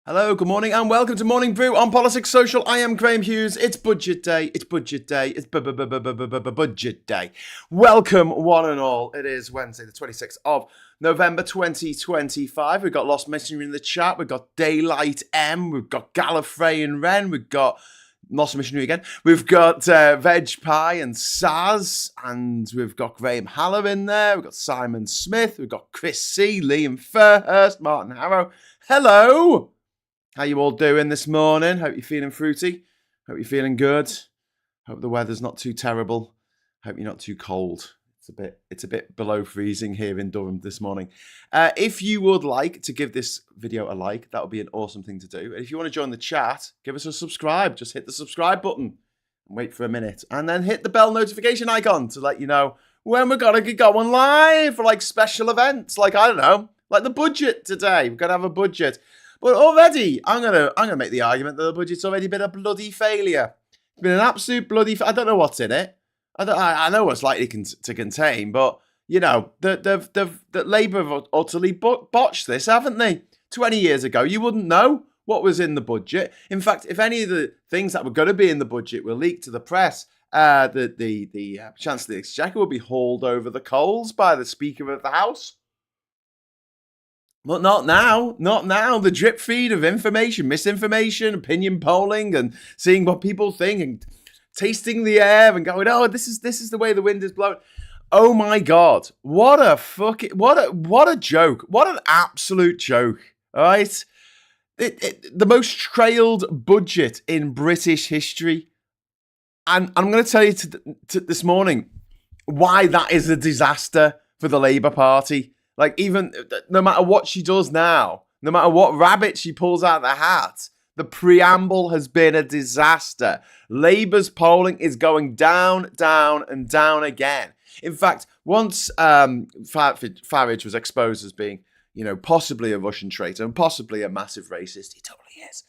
Hello, good morning, and welcome to Morning Brew on Politics Social. I am Graham Hughes. It's budget day. It's budget day. It's budget day. Welcome, one and all. It is Wednesday, the 26th of November 2025. We've got Lost Missionary in the chat. We've got Daylight M. We've got Gallifrey and Wren. We've got Lost Missionary again. We've got Veg Pie and Saz. And we've got Graham Haller in there. We've got Simon Smith. We've got Chris C. Liam Fairhurst. Martin Harrow. Hello. How you all doing this morning? Hope you're feeling fruity. Hope you're feeling good. Hope the weather's not too terrible. Hope you're not too cold. It's a bit below freezing here in Durham this morning. If you would like to give this video a like, that would be an awesome thing to do. And if you want to join the chat, give us a subscribe. Just hit the subscribe button and wait for a minute. And then hit the bell notification icon to let you know when we're going to get going live for like special events. Like, I don't know, like the budget today. We're going to have a budget. But already, I'm gonna make the argument that the budget's already been a bloody failure. It's been an absolute bloody. I don't know what's in it. I know what's likely to contain, but you know, the Labour have utterly botched this, haven't they? 20 years ago, you wouldn't know what was in the budget. In fact, if any of the things that were going to be in the budget were leaked to the press, the Chancellor of the Exchequer would be hauled over the coals by the Speaker of the House. But not now, not now. The drip feed of information, misinformation, opinion polling, and seeing what people think, and tasting the air, and going, "Oh, this is the way the wind is blowing." Oh my God! What a joke! What an absolute joke! All right, the most trailed budget in British history, and I'm going to tell you this morning why that is a disaster for the Labour Party. Like, even no matter what she does now, no matter what rabbit she pulls out of the hat, the preamble has been a disaster. Labour's polling is going down, down, and down again. In fact, once Farage was exposed as being, you know, possibly a Russian traitor and possibly a massive racist, he totally is.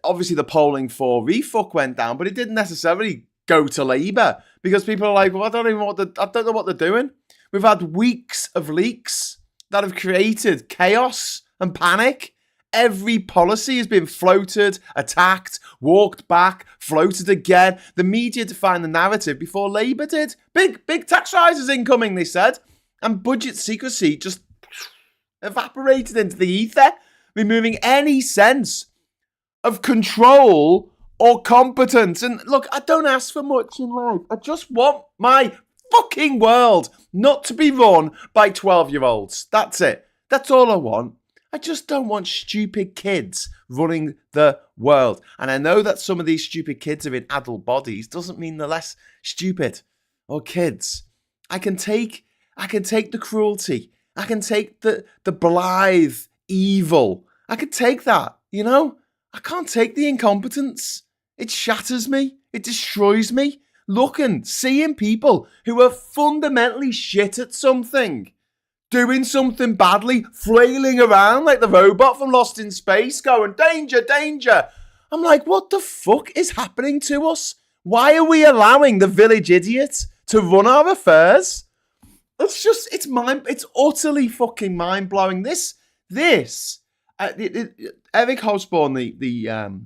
Obviously, the polling for refuck went down, but it didn't necessarily go to Labour because people are like, well, I don't know what they're doing. We've had weeks of leaks that have created chaos and panic. Every policy has been floated, attacked, walked back, floated again. The media defined the narrative before Labour did. Big tax rises incoming, they said. And budget secrecy just evaporated into the ether, removing any sense of control or competence. And look, I don't ask for much in life. I just want my fucking world not to be run by 12-year-olds. That's it. That's all I want. I just don't want stupid kids running the world. And I know that some of these stupid kids are in adult bodies doesn't mean they're less stupid or kids. I can take the cruelty. I can take the blithe evil. I can take that, you know? I can't take the incompetence. It shatters me. It destroys me. Seeing people who are fundamentally shit at something, doing something badly, flailing around like the robot from Lost in Space, going, danger, danger. I'm like, what the fuck is happening to us? Why are we allowing the village idiot to run our affairs? It's utterly fucking mind-blowing. Eric Hobsbawm, the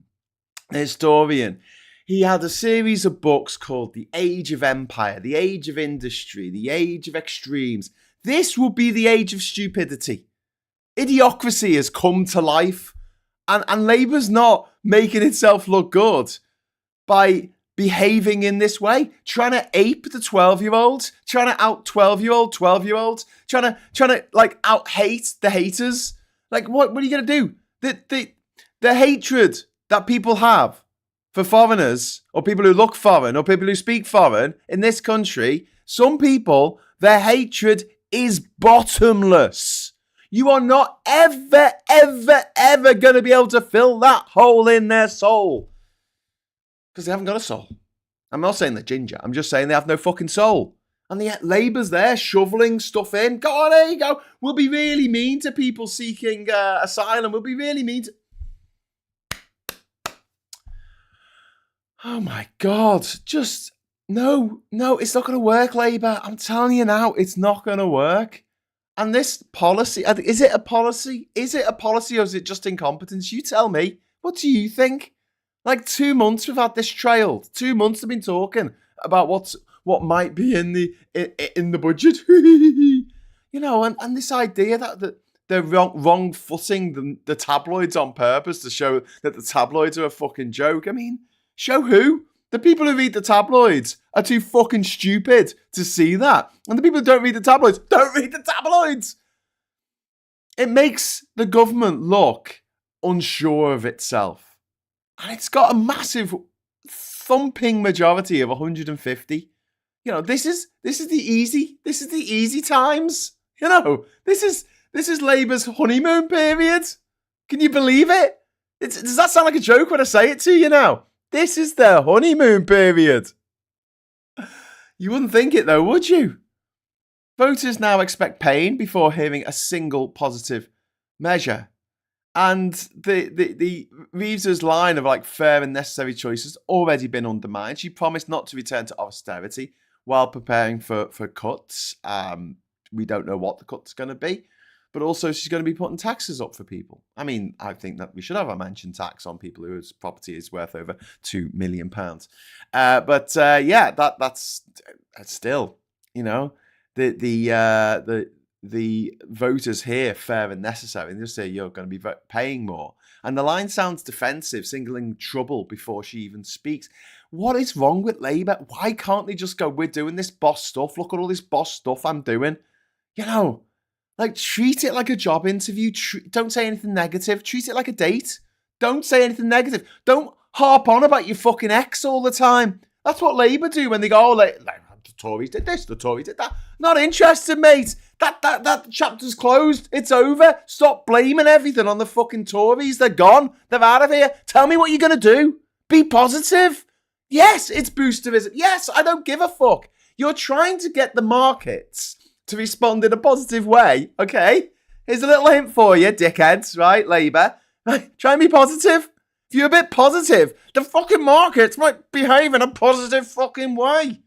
historian, he had a series of books called The Age of Empire, The Age of Industry, The Age of Extremes. This will be the age of stupidity. Idiocracy has come to life, and Labour's not making itself look good by behaving in this way, trying to ape the 12-year-olds, trying to out 12-year-olds, trying to like out hate the haters. Like, what are you going to do? The hatred that people have for foreigners, or people who look foreign, or people who speak foreign in this country, some people, their hatred is bottomless. You are not ever going to be able to fill that hole in their soul. Because they haven't got a soul. I'm not saying they're ginger. I'm just saying they have no fucking soul. And yet Labour's there shoveling stuff in. Go on, there you go. We'll be really mean to people seeking asylum. We'll be really mean to... Oh my God. Just, no, it's not going to work, Labour. I'm telling you now, it's not going to work. And this policy, is it a policy? Is it a policy or is it just incompetence? You tell me. What do you think? Like 2 months we've had this trailed. 2 months they've been talking about what might be in the budget. And this idea that they're wrong footing the tabloids on purpose to show that the tabloids are a fucking joke. I mean, show who? The people who read the tabloids are too fucking stupid to see that. And the people who don't read the tabloids don't read the tabloids. It makes the government look unsure of itself. And it's got a massive thumping majority of 150. This is the easy times. This is Labour's honeymoon period. Can you believe it? Does that sound like a joke when I say it to you now? This is their honeymoon period. You wouldn't think it though, would you? Voters now expect pain before hearing a single positive measure. And the Reeves' line of like fair and necessary choices already been undermined. She promised not to return to austerity while preparing for cuts. We don't know what the cut's going to be. But also she's going to be putting taxes up for people. I mean, I think that we should have a mansion tax on people whose property is worth over £2 million. That's still, the voters here, fair and necessary, and just say you're going to be paying more. And the line sounds defensive, signaling trouble before she even speaks. What is wrong with Labour? Why can't they just go, we're doing this boss stuff. Look at all this boss stuff I'm doing. Like, treat it like a job interview. Don't say anything negative. Treat it like a date. Don't say anything negative. Don't harp on about your fucking ex all the time. That's what Labour do when they go, the Tories did this, the Tories did that. Not interested, mate. That chapter's closed. It's over. Stop blaming everything on the fucking Tories. They're gone. They're out of here. Tell me what you're going to do. Be positive. Yes, it's boosterism. Yes, I don't give a fuck. You're trying to get the markets to respond in a positive way, okay? Here's a little hint for you, dickheads, right, Labour? Right, try and be positive. If you're a bit positive, the fucking markets might behave in a positive fucking way.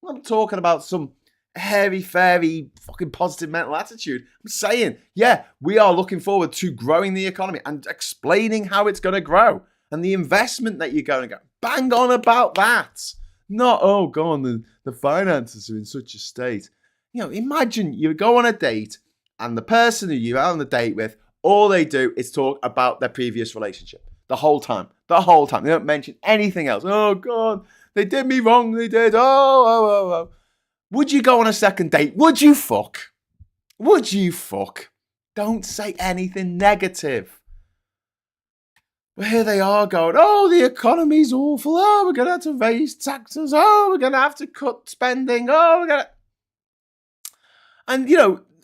I'm not talking about some hairy-fairy fucking positive mental attitude. I'm saying, yeah, we are looking forward to growing the economy and explaining how it's going to grow and the investment that you're going to get. Bang on about that. Not, oh, God, the finances are in such a state. Imagine you go on a date and the person who you're on the date with, all they do is talk about their previous relationship the whole time. They don't mention anything else. Oh, God, they did me wrong. They did. Oh. Would you go on a second date? Would you fuck? Don't say anything negative. But here they are going, oh, the economy's awful. Oh, we're going to have to raise taxes. Oh, we're going to have to cut spending. Oh, we're going to... And,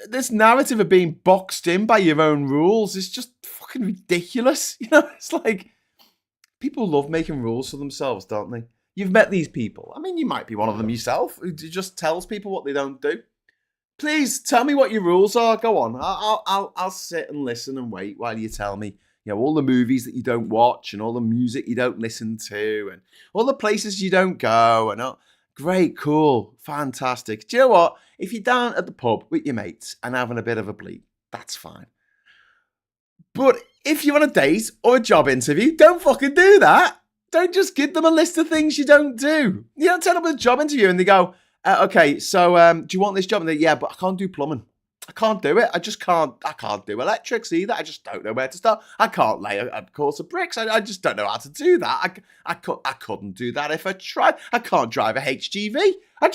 this narrative of being boxed in by your own rules is just fucking ridiculous. It's like people love making rules for themselves, don't they? You've met these people. I mean, you might be one of them yourself who just tells people what they don't do. Please tell me what your rules are. Go on. I'll sit and listen and wait while you tell me, all the movies that you don't watch and all the music you don't listen to and all the places you don't go and all. Great, cool, fantastic. Do you know what? If you're down at the pub with your mates and having a bit of a bleep, that's fine. But if you're on a date or a job interview, don't fucking do that. Don't just give them a list of things you don't do. You don't turn up with a job interview and they go, okay, so do you want this job? And they, yeah, but I can't do plumbing. I can't do it. I can't do electrics either. I just don't know where to start. I can't lay a course of bricks. I just don't know how to do that. I couldn't do that if I tried. I can't drive a HGV. I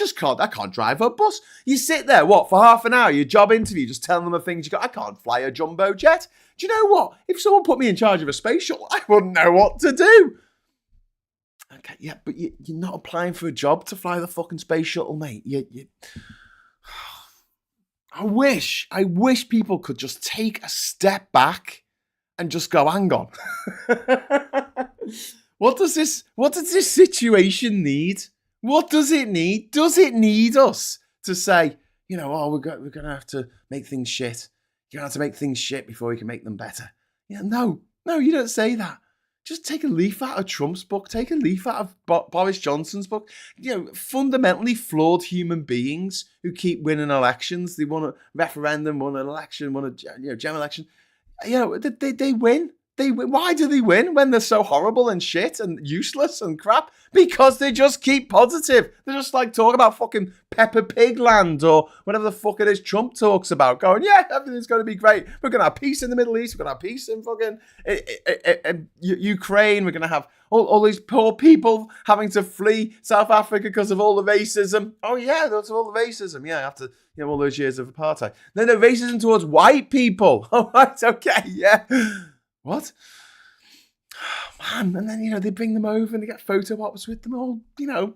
can't drive a bus. You sit there, for half an hour, your job interview, just telling them the things you got. I can't fly a jumbo jet. Do you know what? If someone put me in charge of a space shuttle, I wouldn't know what to do. Okay, yeah, but you're not applying for a job to fly the fucking space shuttle, mate. I wish people could just take a step back and just go, hang on. What does this situation need? What does it need? Does it need us to say, we're going to have to make things shit. You're going to have to make things shit before we can make them better. Yeah, no, you don't say that. Just take a leaf out of Trump's book. Take a leaf out of Boris Johnson's book. Fundamentally flawed human beings who keep winning elections. They won a referendum, won an election, won a general election. They win. They win. Why do they win when they're so horrible and shit and useless and crap? Because they just keep positive. They're just like talking about fucking Peppa Pig land or whatever the fuck it is Trump talks about. Going, yeah, everything's going to be great. We're going to have peace in the Middle East. We're going to have peace in fucking Ukraine. We're going to have all these poor people having to flee South Africa because of all the racism. Oh yeah, that's all the racism. Yeah, after all those years of apartheid. No, racism towards white people. All right, okay, yeah. What? Man, and then, they bring them over and they get photo ops with them all,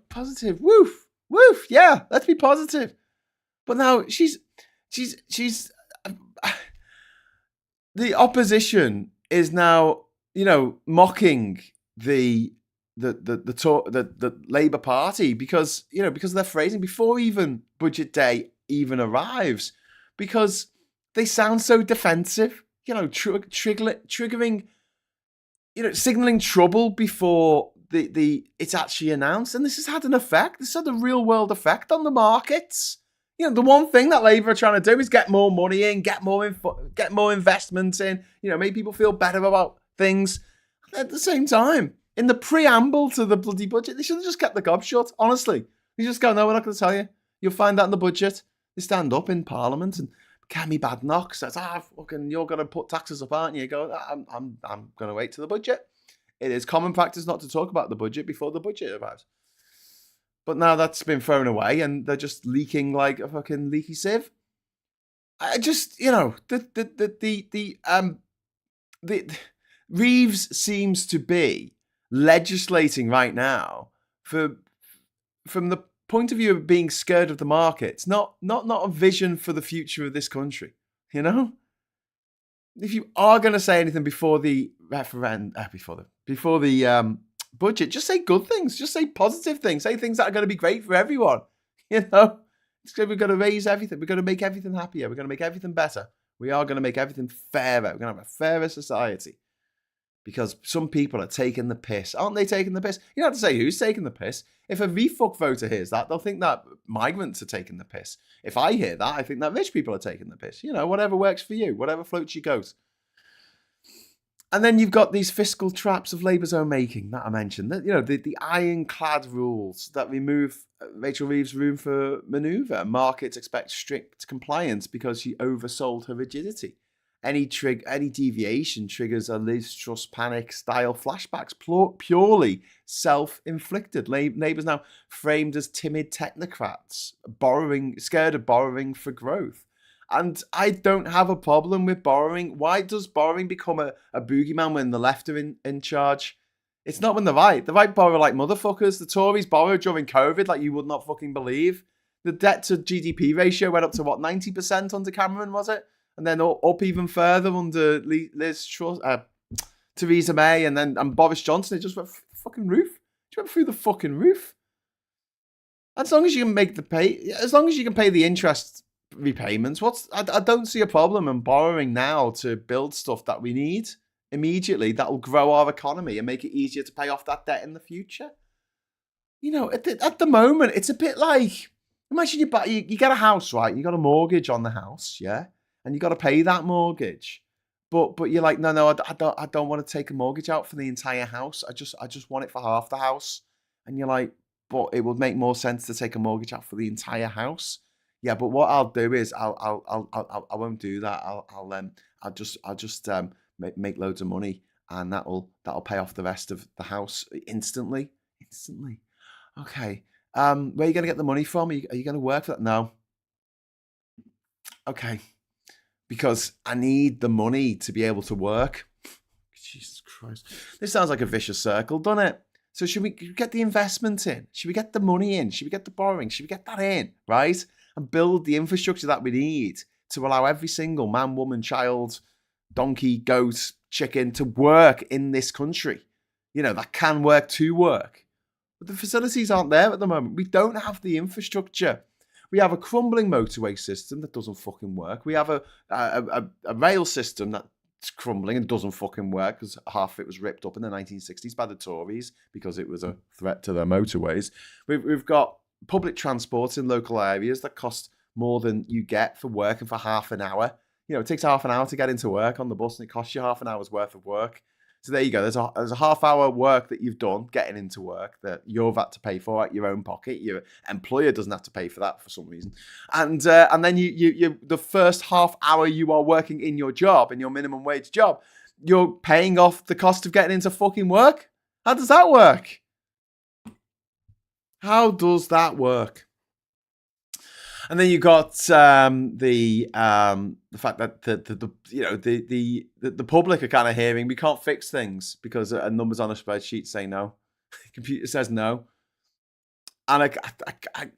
positive. Woof, yeah, let's be positive. But now she's the opposition is now, mocking the Labour Party because of their phrasing before even budget day even arrives, because they sound so defensive. Triggering, signaling trouble before it's actually announced. And this has had an effect. This had a real world effect on the markets. The one thing that Labour are trying to do is get more money in, get more investment in, make people feel better about things. At the same time, in the preamble to the bloody budget, they should have just kept the gob shut, honestly. You just go, no, we're not going to tell you. You'll find that in the budget. They stand up in Parliament and Kemi Badenoch says, fucking, you're going to put taxes up, aren't you? You go, I'm going to wait till the budget. It is common practice not to talk about the budget before the budget arrives. But now that's been thrown away and they're just leaking like a fucking leaky sieve. I just, the Reeves seems to be legislating right now from the point of view of being scared of the markets, not a vision for the future of this country. If you are going to say anything before the referendum, before the budget, just say good things, just say positive things, say things that are going to be great for everyone. We're going to raise everything, we're going to make everything happier, we're going to make everything better, we are going to make everything fairer, we're going to have a fairer society. Because some people are taking the piss. Aren't they taking the piss? You don't have to say who's taking the piss. If a refuck voter hears that, they'll think that migrants are taking the piss. If I hear that, I think that rich people are taking the piss. Whatever works for you, whatever floats your goat. And then you've got these fiscal traps of Labour's own making that I mentioned. The iron-clad rules that remove Rachel Reeves' room for manoeuvre. Markets expect strict compliance because she oversold her rigidity. Any deviation triggers a Liz Truss panic-style flashbacks, purely self-inflicted. Labour's now framed as timid technocrats, scared of borrowing for growth. And I don't have a problem with borrowing. Why does borrowing become a boogeyman when the left are in charge? It's not when the right. The right borrow like motherfuckers. The Tories borrowed during COVID like you would not fucking believe. The debt to GDP ratio went up to 90% under Cameron, was it? And then up even further under Liz Truss, Theresa May, and Boris Johnson. It just went through the fucking roof. It went through the fucking roof. As long as you can pay the interest repayments, I don't see a problem in borrowing now to build stuff that we need immediately that will grow our economy and make it easier to pay off that debt in the future. At the moment, it's a bit like, imagine you get a house, right? You got a mortgage on the house, yeah? And you got to pay that mortgage, but you're like, no, I don't want to take a mortgage out for the entire house. I just want it for half the house. And you're like, but it would make more sense to take a mortgage out for the entire house. Yeah, but what I'll do is I won't do that. I'll just make loads of money, and that'll pay off the rest of the house instantly. Okay. Where are you gonna get the money from? Are you gonna work for that? No. Okay. Because I need the money to be able to work. Jesus Christ. This sounds like a vicious circle, doesn't it? So should we get the investment in? Should we get the money in? Should we get the borrowing? Should we get that in, right? And build the infrastructure that we need to allow every single man, woman, child, donkey, goat, chicken to work in this country. That can work to work. But the facilities aren't there at the moment. We don't have the infrastructure. We have a crumbling motorway system that doesn't fucking work. We have a rail system that it's crumbling and doesn't fucking work because half of it was ripped up in the 1960s by the Tories because it was a threat to their motorways. We've got public transport in local areas that cost more than you get for working for half an hour. It takes half an hour to get into work on the bus, and it costs you half an hour's worth of work. So there you go. There's a half hour work that you've done getting into work that you've had to pay for out your own pocket. Your employer doesn't have to pay for that for some reason. And then you the first half hour you are working in your job, in your minimum wage job, you're paying off the cost of getting into fucking work. How does that work? How does that work? And then you got the fact that the public are kind of hearing we can't fix things because a numbers on a spreadsheet say no. The computer says no. And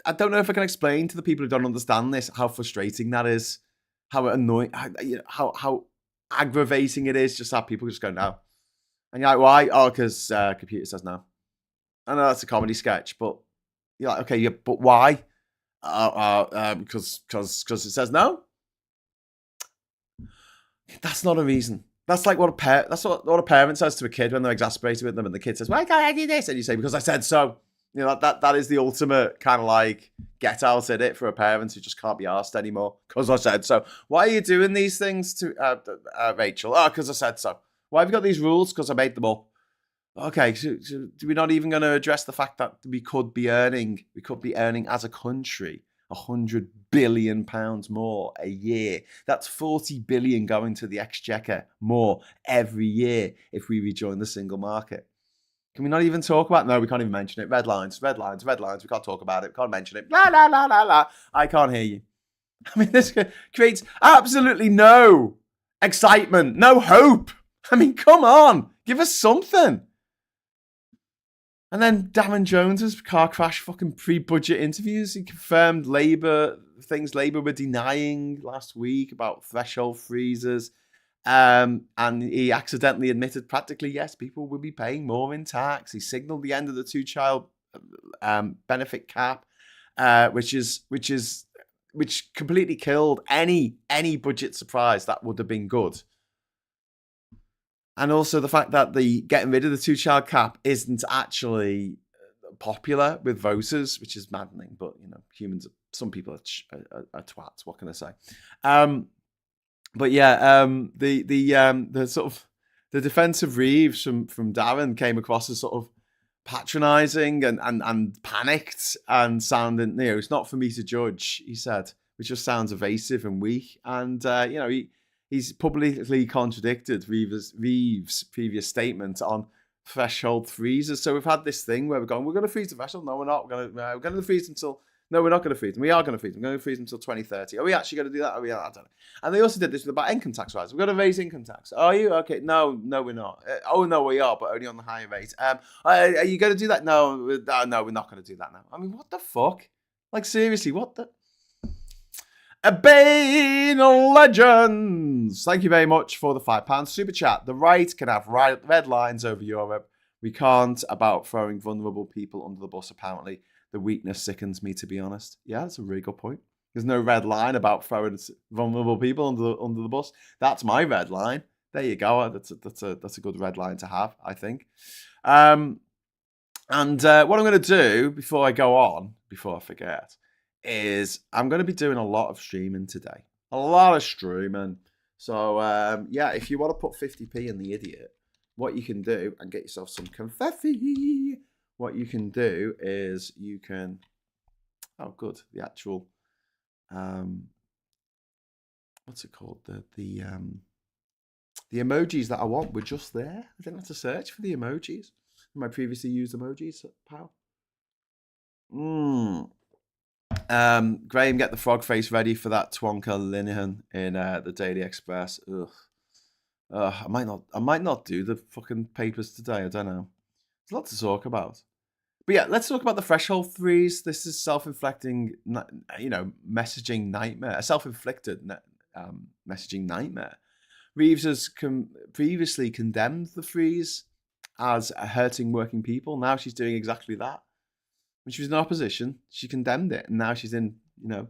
I don't know if I can explain to the people who don't understand this how frustrating that is, how annoying, how aggravating it is just have people just go no. And you're like, why? Oh, because computer says no. I know that's a comedy sketch, but you're like, okay, yeah, but why? Because it says no. That's not a reason. That's like what a parent says to a kid when they're exasperated with them, and the kid says, "Why can't I do this?" And you say, "Because I said so." That is the ultimate kind of like get out at it for a parent who just can't be arsed anymore. Because I said so. Why are you doing these things to Rachel? Oh, because I said so. Why have you got these rules? Because I made them up. Okay, so we're not even going to address the fact that we could be earning as a country £100 billion more a year. That's 40 billion going to the exchequer more every year if we rejoin the single market. Can we not even talk about? No, we can't even mention it. Red lines. We can't talk about it. We can't mention it. La la la la la. I can't hear you. I mean, this creates absolutely no excitement, no hope. I mean, come on, give us something. And then Darren Jones's car crash fucking pre-budget interviews. He confirmed things Labour were denying last week about threshold freezers. And he accidentally admitted practically, yes, people will be paying more in tax. He signalled the end of the two-child benefit cap, which completely killed any budget surprise that would have been good. And also the fact that the getting rid of the two-child cap isn't actually popular with voters, which is maddening. But some people are twats. What can I say? But yeah, the sort of the defense of Reeves from Darren came across as sort of patronising and panicked and sounding. It's not for me to judge, he said, which just sounds evasive and weak. And he's publicly contradicted Reeves' previous statement on threshold freezers. So we've had this thing where we're going to freeze the threshold. No, we're not. We're going to freeze until. No, we're not going to freeze them. We are going to freeze them. We're going to freeze them until 2030. Are we actually going to do that? I don't know. And they also did this about income tax rise. We're going to raise income tax. Are you? Okay. No, we're not. Oh, no, we are, but only on the higher rate. Are you going to do that? No, we're not going to do that now. I mean, what the fuck? Like, seriously, what the? Bane Legends! Thank you very much for the £5 super chat. The right can have red lines over Europe. We can't about throwing vulnerable people under the bus, apparently. The weakness sickens me, to be honest. Yeah, that's a really good point. There's no red line about throwing vulnerable people under the bus. That's my red line. There you go. That's a good red line to have, I think. And what I'm going to do before I forget, is I'm going to be doing a lot of streaming today. A lot of streaming. So, if you want to put 50p in the idiot, what you can do, and get yourself some confetti, what you can do is you can... Oh, good. The actual... what's it called? The emojis that I want were just there. I didn't have to search for the emojis. My previously used emojis, pal. Graham, get the frog face ready for that Twonka Linehan in the Daily Express. Ugh. I might not do the fucking papers today. I don't know. There's a lot to talk about. But yeah, let's talk about the threshold freeze. This is self-inflicting, messaging nightmare. A self-inflicted messaging nightmare. Reeves has previously condemned the freeze as hurting working people. Now she's doing exactly that. When she was in opposition, she condemned it, and now she's in,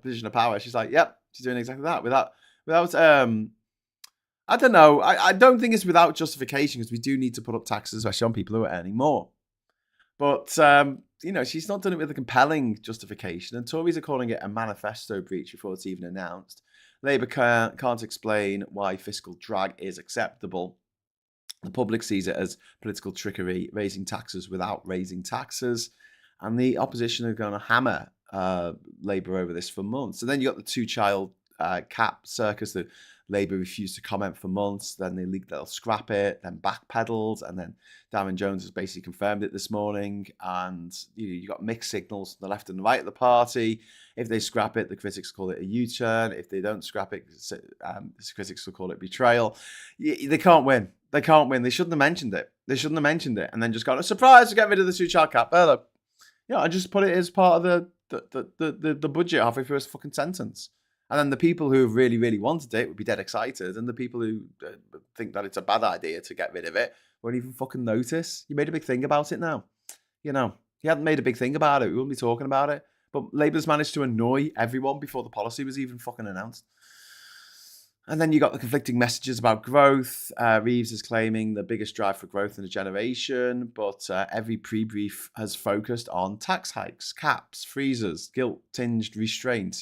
position of power. She's like, yep, she's doing exactly that without I don't know. I don't think it's without justification because we do need to put up taxes, especially on people who are earning more. But, she's not done it with a compelling justification. And Tories are calling it a manifesto breach before it's even announced. Labour can't explain why fiscal drag is acceptable. The public sees it as political trickery, raising taxes without raising taxes. And the opposition are going to hammer Labour over this for months. And then you got the two-child cap circus that Labour refused to comment for months. Then they'll scrap it, then backpedaled, and then Darren Jones has basically confirmed it this morning. And you got mixed signals from the left and the right of the party. If they scrap it, the critics call it a U-turn. If they don't scrap it, the critics will call it betrayal. They can't win. They can't win. They shouldn't have mentioned it. And then just got a surprise to get rid of the two-child cap. Look, I just put it as part of the budget halfway through his fucking sentence. And then the people who really, really wanted it would be dead excited. And the people who think that it's a bad idea to get rid of it won't even fucking notice. You made a big thing about it now. You hadn't made a big thing about it. We wouldn't be talking about it. But Labour's managed to annoy everyone before the policy was even fucking announced. And then you got the conflicting messages about growth. Reeves is claiming the biggest drive for growth in a generation, but every pre-brief has focused on tax hikes, caps, freezers, guilt-tinged restraint,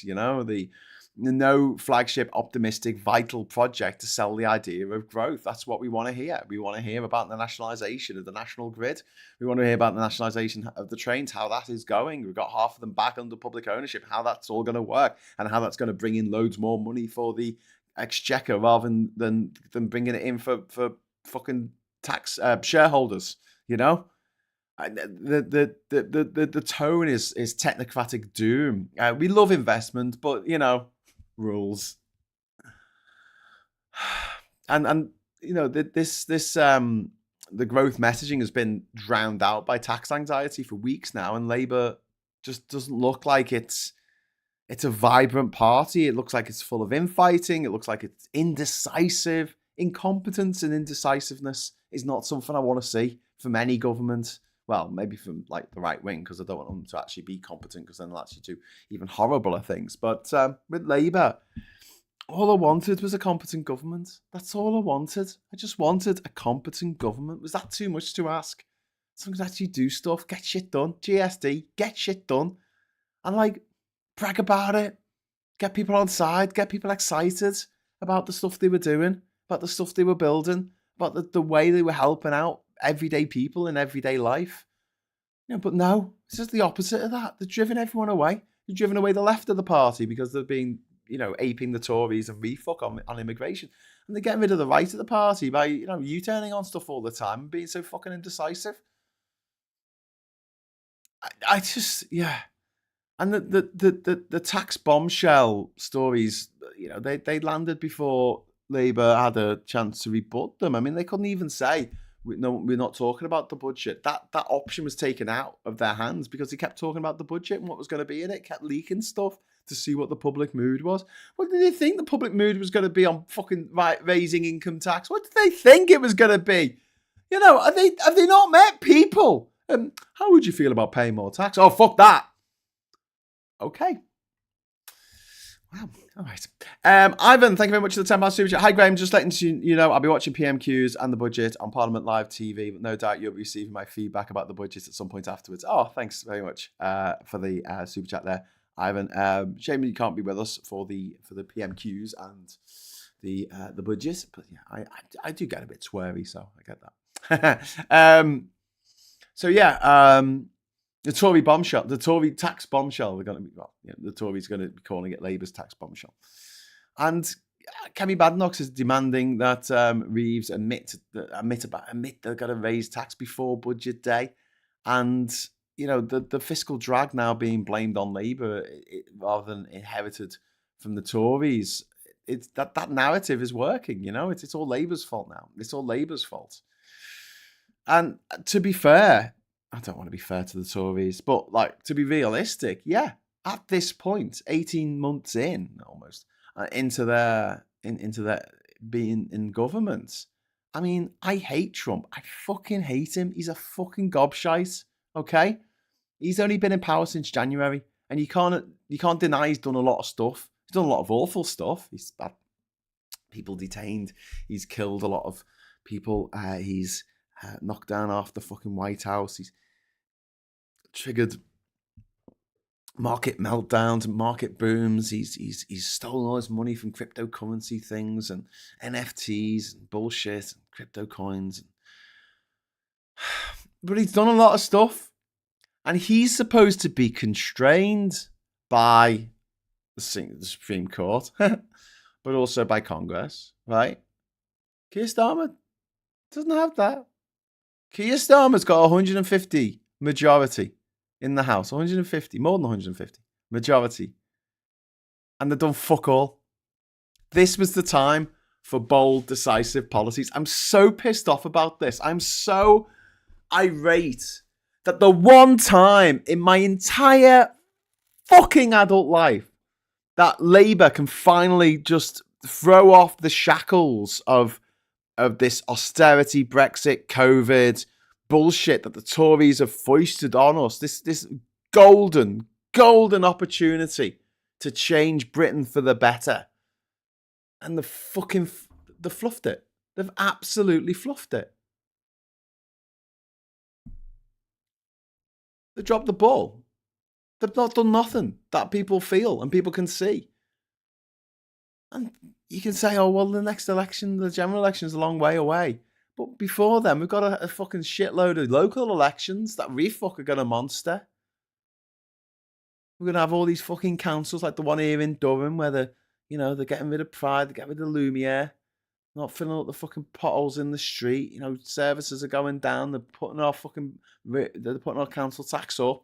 the no flagship, optimistic, vital project to sell the idea of growth. That's what we want to hear. We want to hear about the nationalisation of the national grid. We want to hear about the nationalisation of the trains, how that is going. We've got half of them back under public ownership, how that's all going to work, and how that's going to bring in loads more money for the exchequer rather than bringing it in for fucking tax shareholders. The tone is technocratic doom. We love investment, but rules. And this the growth messaging has been drowned out by tax anxiety for weeks now, and Labour just doesn't look like it's a vibrant party. It looks like it's full of infighting. It looks like it's indecisive. Incompetence and indecisiveness is not something I want to see from any government. Well, maybe from the right wing, because I don't want them to actually be competent, because then they'll actually do even horribler things. But with Labour, all I wanted was a competent government. That's all I wanted. I just wanted a competent government. Was that too much to ask? Someone could actually do stuff, get shit done. GSD, get shit done. And brag about it. Get people on side. Get people excited about the stuff they were doing, about the stuff they were building, about the way they were helping out everyday people in everyday life. But no, it's just the opposite of that. They've driven everyone away. They've driven away the left of the party because they've been, aping the Tories and refuck on immigration. And they're getting rid of the right of the party by, U-turning on stuff all the time and being so fucking indecisive. I just, yeah. And the tax bombshell stories, they landed before Labour had a chance to rebut them. I mean, they couldn't even say, no, we're not talking about the budget. That option was taken out of their hands because they kept talking about the budget and what was going to be in it, kept leaking stuff to see what the public mood was. What did they think the public mood was going to be on fucking raising income tax? What did they think it was going to be? Have they not met people? How would you feel about paying more tax? Oh, fuck that. Okay. Wow. All right. Ivan, thank you very much for the £10 super chat. Hi, Graham. Just letting you know, I'll be watching PMQs and the budget on Parliament Live TV, but no doubt you'll be receiving my feedback about the budget at some point afterwards. Oh, thanks very much for the super chat there, Ivan. Shame you can't be with us for the PMQs and the budget, but yeah, I do get a bit sweary, so I get that. So yeah. The Tory bombshell, the Tory tax bombshell, the Tories are going to be calling it Labour's tax bombshell. And Kemi Badenoch is demanding that Reeves admit they're going to raise tax before budget day. And, the fiscal drag now being blamed on Labour rather than inherited from the Tories. It's that narrative is working, it's all Labour's fault now. It's all Labour's fault. And to be fair, I don't want to be fair to the Tories, but to be realistic, yeah, at this point, 18 months in almost into their being in government, I mean, I hate Trump. I fucking hate him. He's a fucking gobshite. Okay, he's only been in power since January, and you can't deny he's done a lot of stuff. He's done a lot of awful stuff. He's bad. people detained. He's killed a lot of people. He's knocked down half the fucking White House. He's triggered market meltdowns, market booms. He's stolen all his money from cryptocurrency things and NFTs and bullshit and crypto coins. But he's done a lot of stuff, and he's supposed to be constrained by the Supreme Court, but also by Congress, right? Keir Starmer doesn't have that. Keir Starmer's got 150 majority in the House, 150, more than 150 majority, and they've done fuck all. This was the time for bold, decisive policies. I'm so pissed off about this. I'm so irate that the one time in my entire fucking adult life that Labour can finally just throw off the shackles of this austerity, Brexit, COVID bullshit that the Tories have foisted on us, this golden opportunity to change Britain for the better. And they fluffed it. They've absolutely fluffed it. They dropped the ball. They've not done nothing that people feel and people can see. And you can say, oh, well, the next election, the general election is a long way away. But before then, we've got a fucking shitload of local elections that we fuck are going to monster. We're going to have all these fucking councils like the one here in Durham where they're getting rid of Pride, they're getting rid of Lumiere, not filling up the fucking potholes in the street. Services are going down. They're putting our council tax up.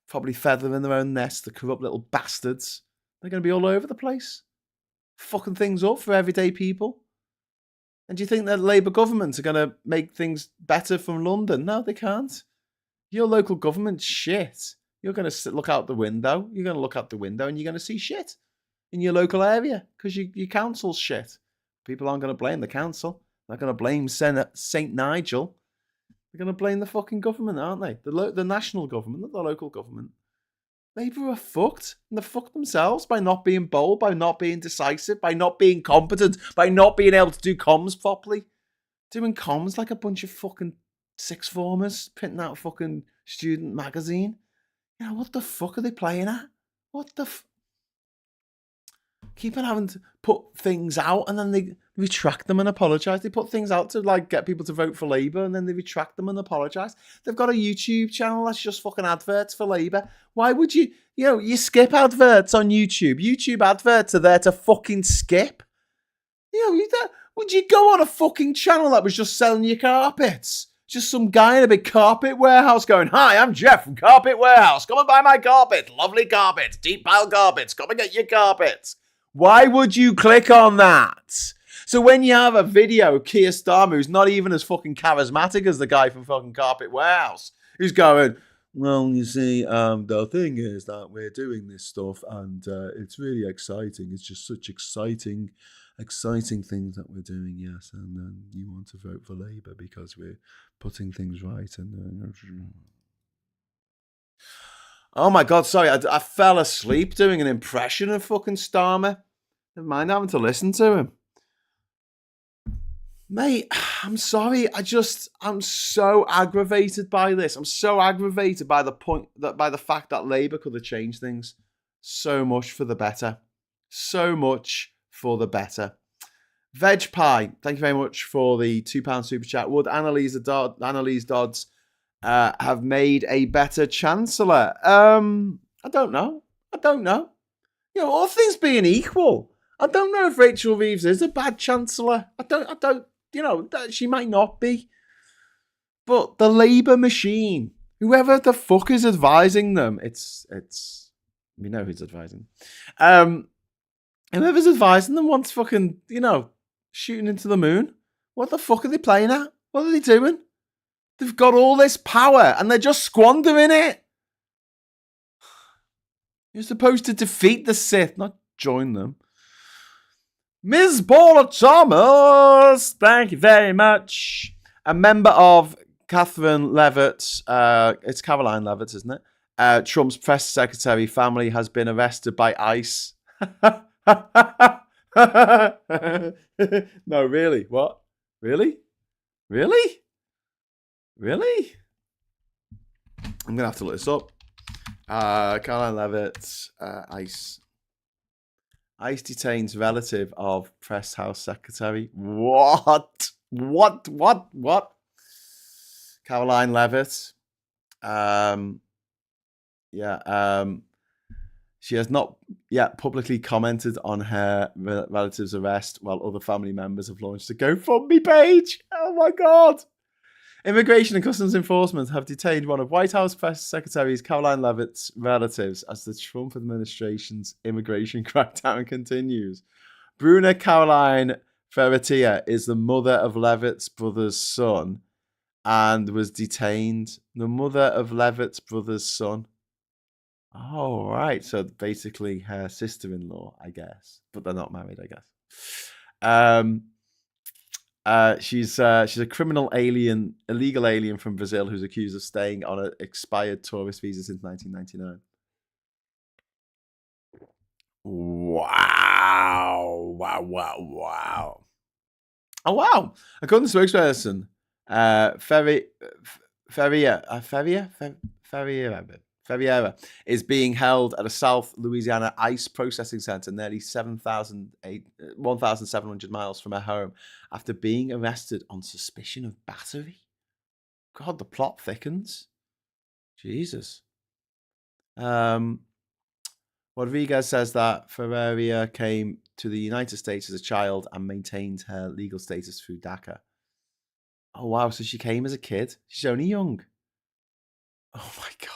Probably feathering their own nest, the corrupt little bastards. They're going to be all over the place. Fucking things up for everyday people. And do you think that Labour governments are going to make things better from London? No, they can't. Your local government's shit. You're going to look out the window. You're going to look out the window and you're going to see shit in your local area because your council's shit. People aren't going to blame the council. They're going to blame St. Nigel. They're going to blame the fucking government, aren't they? The national government, not the local government. Labour are fucked. And they're fucked themselves by not being bold, by not being decisive, by not being competent, by not being able to do comms properly. Doing comms like a bunch of fucking sixth formers printing out a fucking student magazine. What the fuck are they playing at? What the Keep on having to put things out and then they retract them and apologise. They put things out to get people to vote for Labour and then they retract them and apologise. They've got a YouTube channel that's just fucking adverts for Labour. Why would you skip adverts on YouTube? YouTube adverts are there to fucking skip. Would you go on a fucking channel that was just selling you carpets? Just some guy in a big carpet warehouse going, hi, I'm Jeff from Carpet Warehouse. Come and buy my carpet. Lovely carpets. Deep pile carpets. Come and get your carpets. Why would you click on that? So when you have a video of Keir Starmer who's not even as fucking charismatic as the guy from fucking Carpet Warehouse, who's going, well, you see, the thing is that we're doing this stuff and it's really exciting. It's just such exciting things that we're doing, yes. And then you want to vote for Labour because we're putting things right. And oh my God, sorry, I fell asleep doing an impression of fucking Starmer. Never mind having to listen to him. Mate, I'm sorry. I'm so aggravated by this. I'm so aggravated by the fact that Labour could have changed things so much for the better. So much for the better. Veg Pie, thank you very much for the £2 super chat. Would Annalise Dodds have made a better Chancellor? I don't know. All things being equal, I don't know if Rachel Reeves is a bad Chancellor. I don't. She might not be. But the Labour machine, whoever the fuck is advising them, it's we know who's advising. Whoever's advising them wants fucking, shooting into the moon. What the fuck are they playing at? What are they doing? They've got all this power and they're just squandering it. You're supposed to defeat the Sith, not join them. Ms. Paula Thomas, thank you very much. A member of Catherine Levitt, it's Caroline Levitt, isn't it? Trump's press secretary family has been arrested by ICE. No, really? What? Really? Really? Really? I'm gonna have to look this up. Caroline Levitt, ICE detains relative of press house secretary. What? What? Caroline Levitt. Yeah. She has not yet publicly commented on her relative's arrest, while other family members have launched a GoFundMe page. Oh my God. Immigration and Customs Enforcement have detained one of White House Press Secretary Caroline Levitt's relatives as the Trump administration's immigration crackdown continues. Bruna Caroline Ferretia is the mother of Levitt's brother's son and was detained. The mother of Levitt's brother's son. Oh, right. So basically her sister-in-law, I guess. But they're not married, I guess. She's a criminal alien, illegal alien from Brazil who's accused of staying on an expired tourist visa since 1999. Wow. Oh, wow. According to spokesperson, Ferreira is being held at a South Louisiana ICE processing center nearly 1,700 miles from her home after being arrested on suspicion of battery. God, the plot thickens. Jesus. Rodriguez says that Ferreira came to the United States as a child and maintained her legal status through DACA. Oh, wow. So she came as a kid. She's only young. Oh, my God.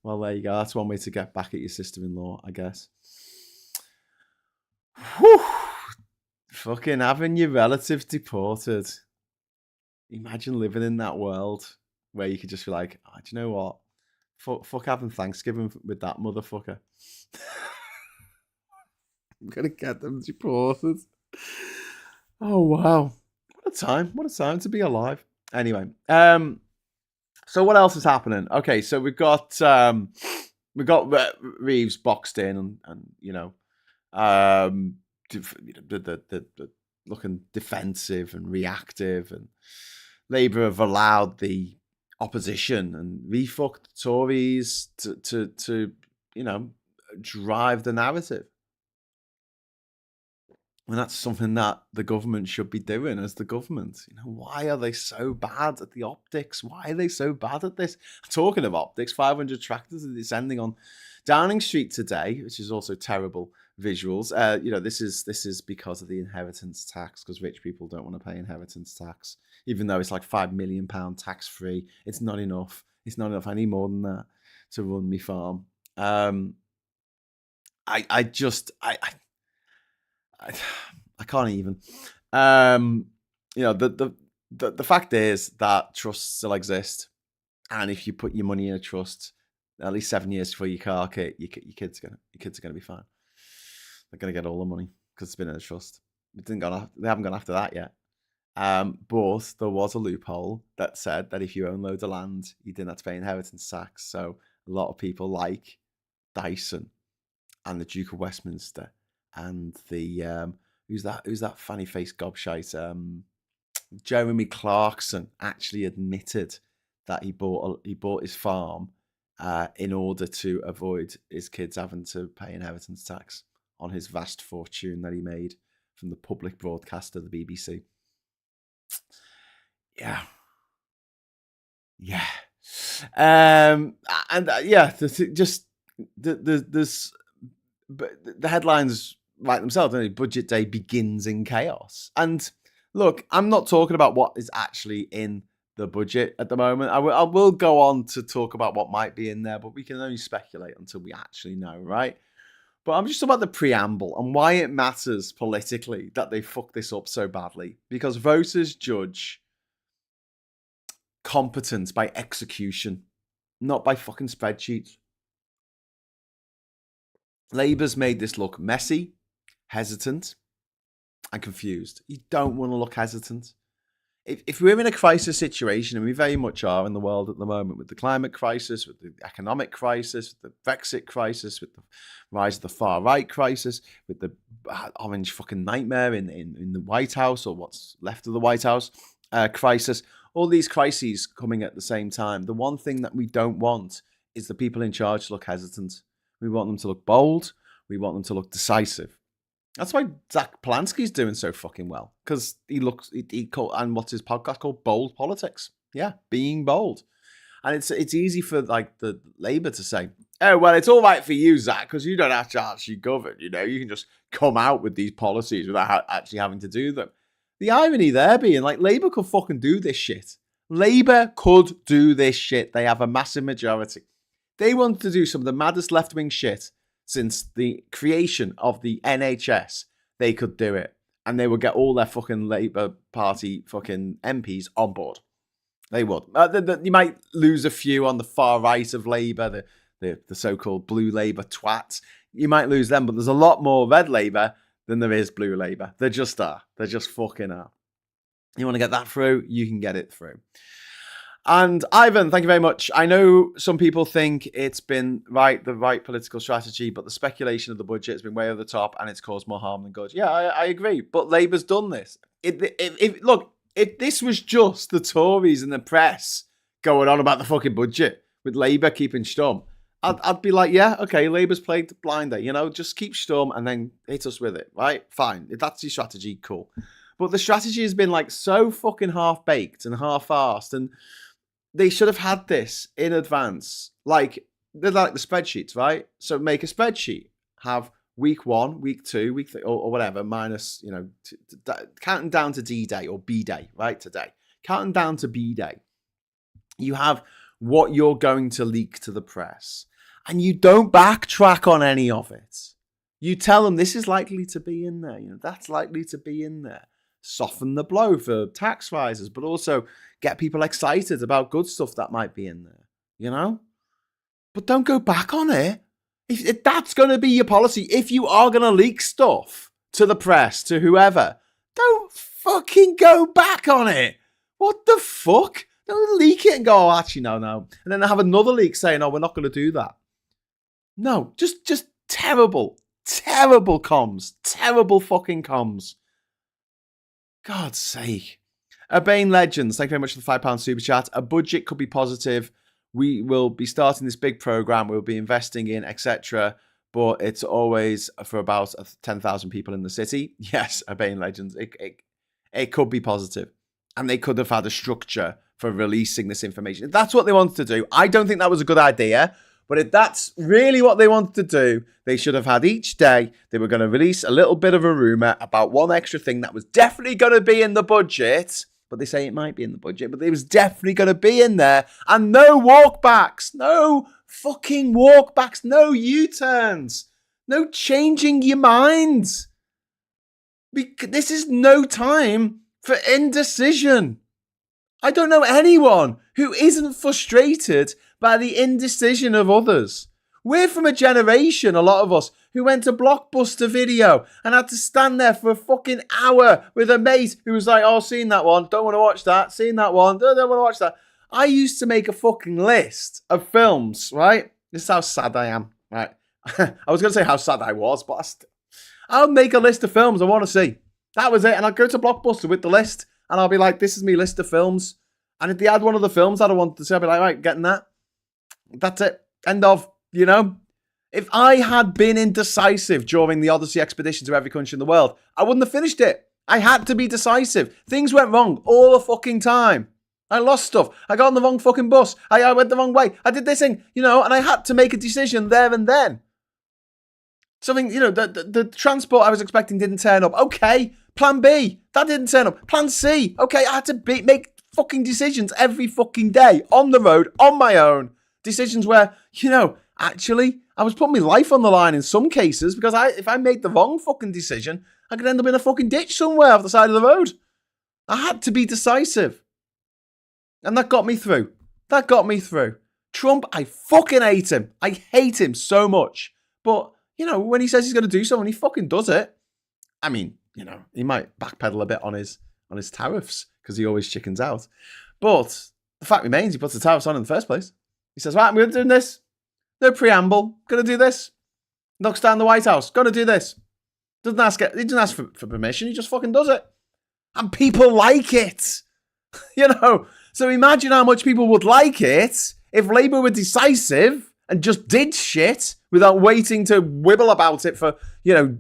Well, there you go. That's one way to get back at your sister-in-law, I guess. Whew. Fucking having your relatives deported. Imagine living in that world where you could just be like, oh, do you know what? Fuck having Thanksgiving with that motherfucker. I'm going to get them deported. Oh, wow. What a time. What a time to be alive. Anyway, so what else is happening? Okay, so we've got Reeves boxed in and you know, the looking defensive and reactive, and Labour have allowed the opposition and refucked the Tories to you know, drive the narrative. And that's something that the government should be doing as the government. You know, why are they so bad at the optics? Why are they so bad at this? Talking of optics, 500 tractors are descending on Downing Street today, which is also terrible visuals. You know, this is because of the inheritance tax, because rich people don't want to pay inheritance tax, even though it's like £5 million tax free. It's not enough. It's not enough. I need more than that to run my farm. I can't even. You know, the fact is that trusts still exist, and if you put your money in a trust, at least 7 years before your car kit, your kids are gonna be fine. They're gonna get all the money because it's been in a trust. They haven't gone after that yet. But there was a loophole that said that if you own loads of land, you didn't have to pay inheritance tax. So a lot of people like Dyson and the Duke of Westminster and the who's that funny faced gobshite? Jeremy Clarkson actually admitted that he bought his farm in order to avoid his kids having to pay inheritance tax on his vast fortune that he made from the public broadcaster, the BBC. Yeah. And yeah, just there's but the headlines write themselves, don't they? Budget day begins in chaos. And look, I'm not talking about what is actually in the budget at the moment. I will go on to talk about what might be in there, but we can only speculate until we actually know, right? But I'm just about the preamble and why it matters politically that they fuck this up so badly. Because voters judge competence by execution, not by fucking spreadsheets. Labour's made this look messy, hesitant, and confused. You don't want to look hesitant. if we're in a crisis situation, and we very much are in the world at the moment, with the climate crisis, with the economic crisis, with the Brexit crisis, with the rise of the far right crisis, with the orange fucking nightmare in the White House, or what's left of the White House crisis, all these crises coming at the same time, the one thing that we don't want is the people in charge to look hesitant. We want them to look bold. We want them to look decisive. That's why Zach Polanski's doing so fucking well, because and what's his podcast called? Bold Politics. Yeah, being bold. And it's easy for like the Labour to say, oh, well, it's all right for you, Zach, because you don't have to actually govern. You can just come out with these policies without actually having to do them. The irony there being, like, Labour could fucking do this shit. Labour could do this shit. They have a massive majority. They want to do some of the maddest left-wing shit since the creation of the NHS. They could do it. And they would get all their fucking Labour Party fucking MPs on board. They would. You might lose a few on the far right of Labour, the so-called blue Labour twats. You might lose them, but there's a lot more red Labour than there is blue Labour. They just are. They just fucking are. You want to get that through? You can get it through. And Ivan, thank you very much. I know some people think it's been the right political strategy, but the speculation of the budget has been way over the top and it's caused more harm than good. Yeah, I agree. But Labour's done this. Look, if this was just the Tories and the press going on about the fucking budget with Labour keeping stum, I'd be like, yeah, okay, Labour's played blinder. Just keep stum and then hit us with it, right? Fine. If that's your strategy, cool. But the strategy has been like so fucking half-baked and half-arsed, and they should have had this in advance. They're like the spreadsheets, right? So make a spreadsheet. Have week 1, week 2, week 3, or whatever, minus, counting down to D-Day or B-Day, right, today. Counting down to B-Day. You have what you're going to leak to the press. And you don't backtrack on any of it. You tell them this is likely to be in there. That's likely to be in there. Soften the blow for tax rises, but also get people excited about good stuff that might be in there, But don't go back on it. If that's going to be your policy, if you are going to leak stuff to the press, to whoever, don't fucking go back on it. What the fuck? Don't leak it and go, oh, actually, no. And then have another leak saying, oh, we're not going to do that. No, just terrible comms. Terrible fucking comms. God's sake. Urbane Legends, thank you very much for the £5 super chat. A budget could be positive. We will be starting this big program. We'll be investing in, etc. But it's always for about 10,000 people in the city. Yes, Urbane Legends. It could be positive. And they could have had a structure for releasing this information. If that's what they wanted to do, I don't think that was a good idea. But if that's really what they wanted to do, they should have had each day, they were going to release a little bit of a rumour about one extra thing that was definitely going to be in the budget. But they say it might be in the budget, but it was definitely going to be in there. And no walkbacks. No fucking walkbacks. No U-turns. No changing your minds. This is no time for indecision. I don't know anyone who isn't frustrated by the indecision of others. We're from a generation, a lot of us, who went to Blockbuster Video and had to stand there for a fucking hour with a mate who was like, oh, seen that one, don't want to watch that, seen that one, don't want to watch that. I used to make a fucking list of films, right? This is how sad I am, right? I was going to say how sad I was, but I'll make a list of films I want to see. That was it. And I'd go to Blockbuster with the list and I'll be like, this is my list of films. And if they had one of the films that I wanted to see, I'd be like, right, getting that. That's it. End of, If I had been indecisive during the Odyssey expedition to every country in the world, I wouldn't have finished it. I had to be decisive. Things went wrong all the fucking time. I lost stuff. I got on the wrong fucking bus. I went the wrong way. I did this thing, and I had to make a decision there and then. Something, the transport I was expecting didn't turn up. Okay, plan B. That didn't turn up. Plan C. Okay, I had to make fucking decisions every fucking day on the road, on my own. Decisions where, actually, I was putting my life on the line in some cases because if I made the wrong fucking decision, I could end up in a fucking ditch somewhere off the side of the road. I had to be decisive. And that got me through. Trump, I fucking hate him. I hate him so much. But, when he says he's going to do something, he fucking does it. I mean, he might backpedal a bit on his on his tariffs because he always chickens out. But the fact remains, he puts the tariffs on in the first place. He says, right, we're doing this. No preamble. Going to do this. Knocks down the White House. Going to do this. He doesn't ask for permission. He just fucking does it. And people like it. So imagine how much people would like it if Labour were decisive and just did shit without waiting to wibble about it for,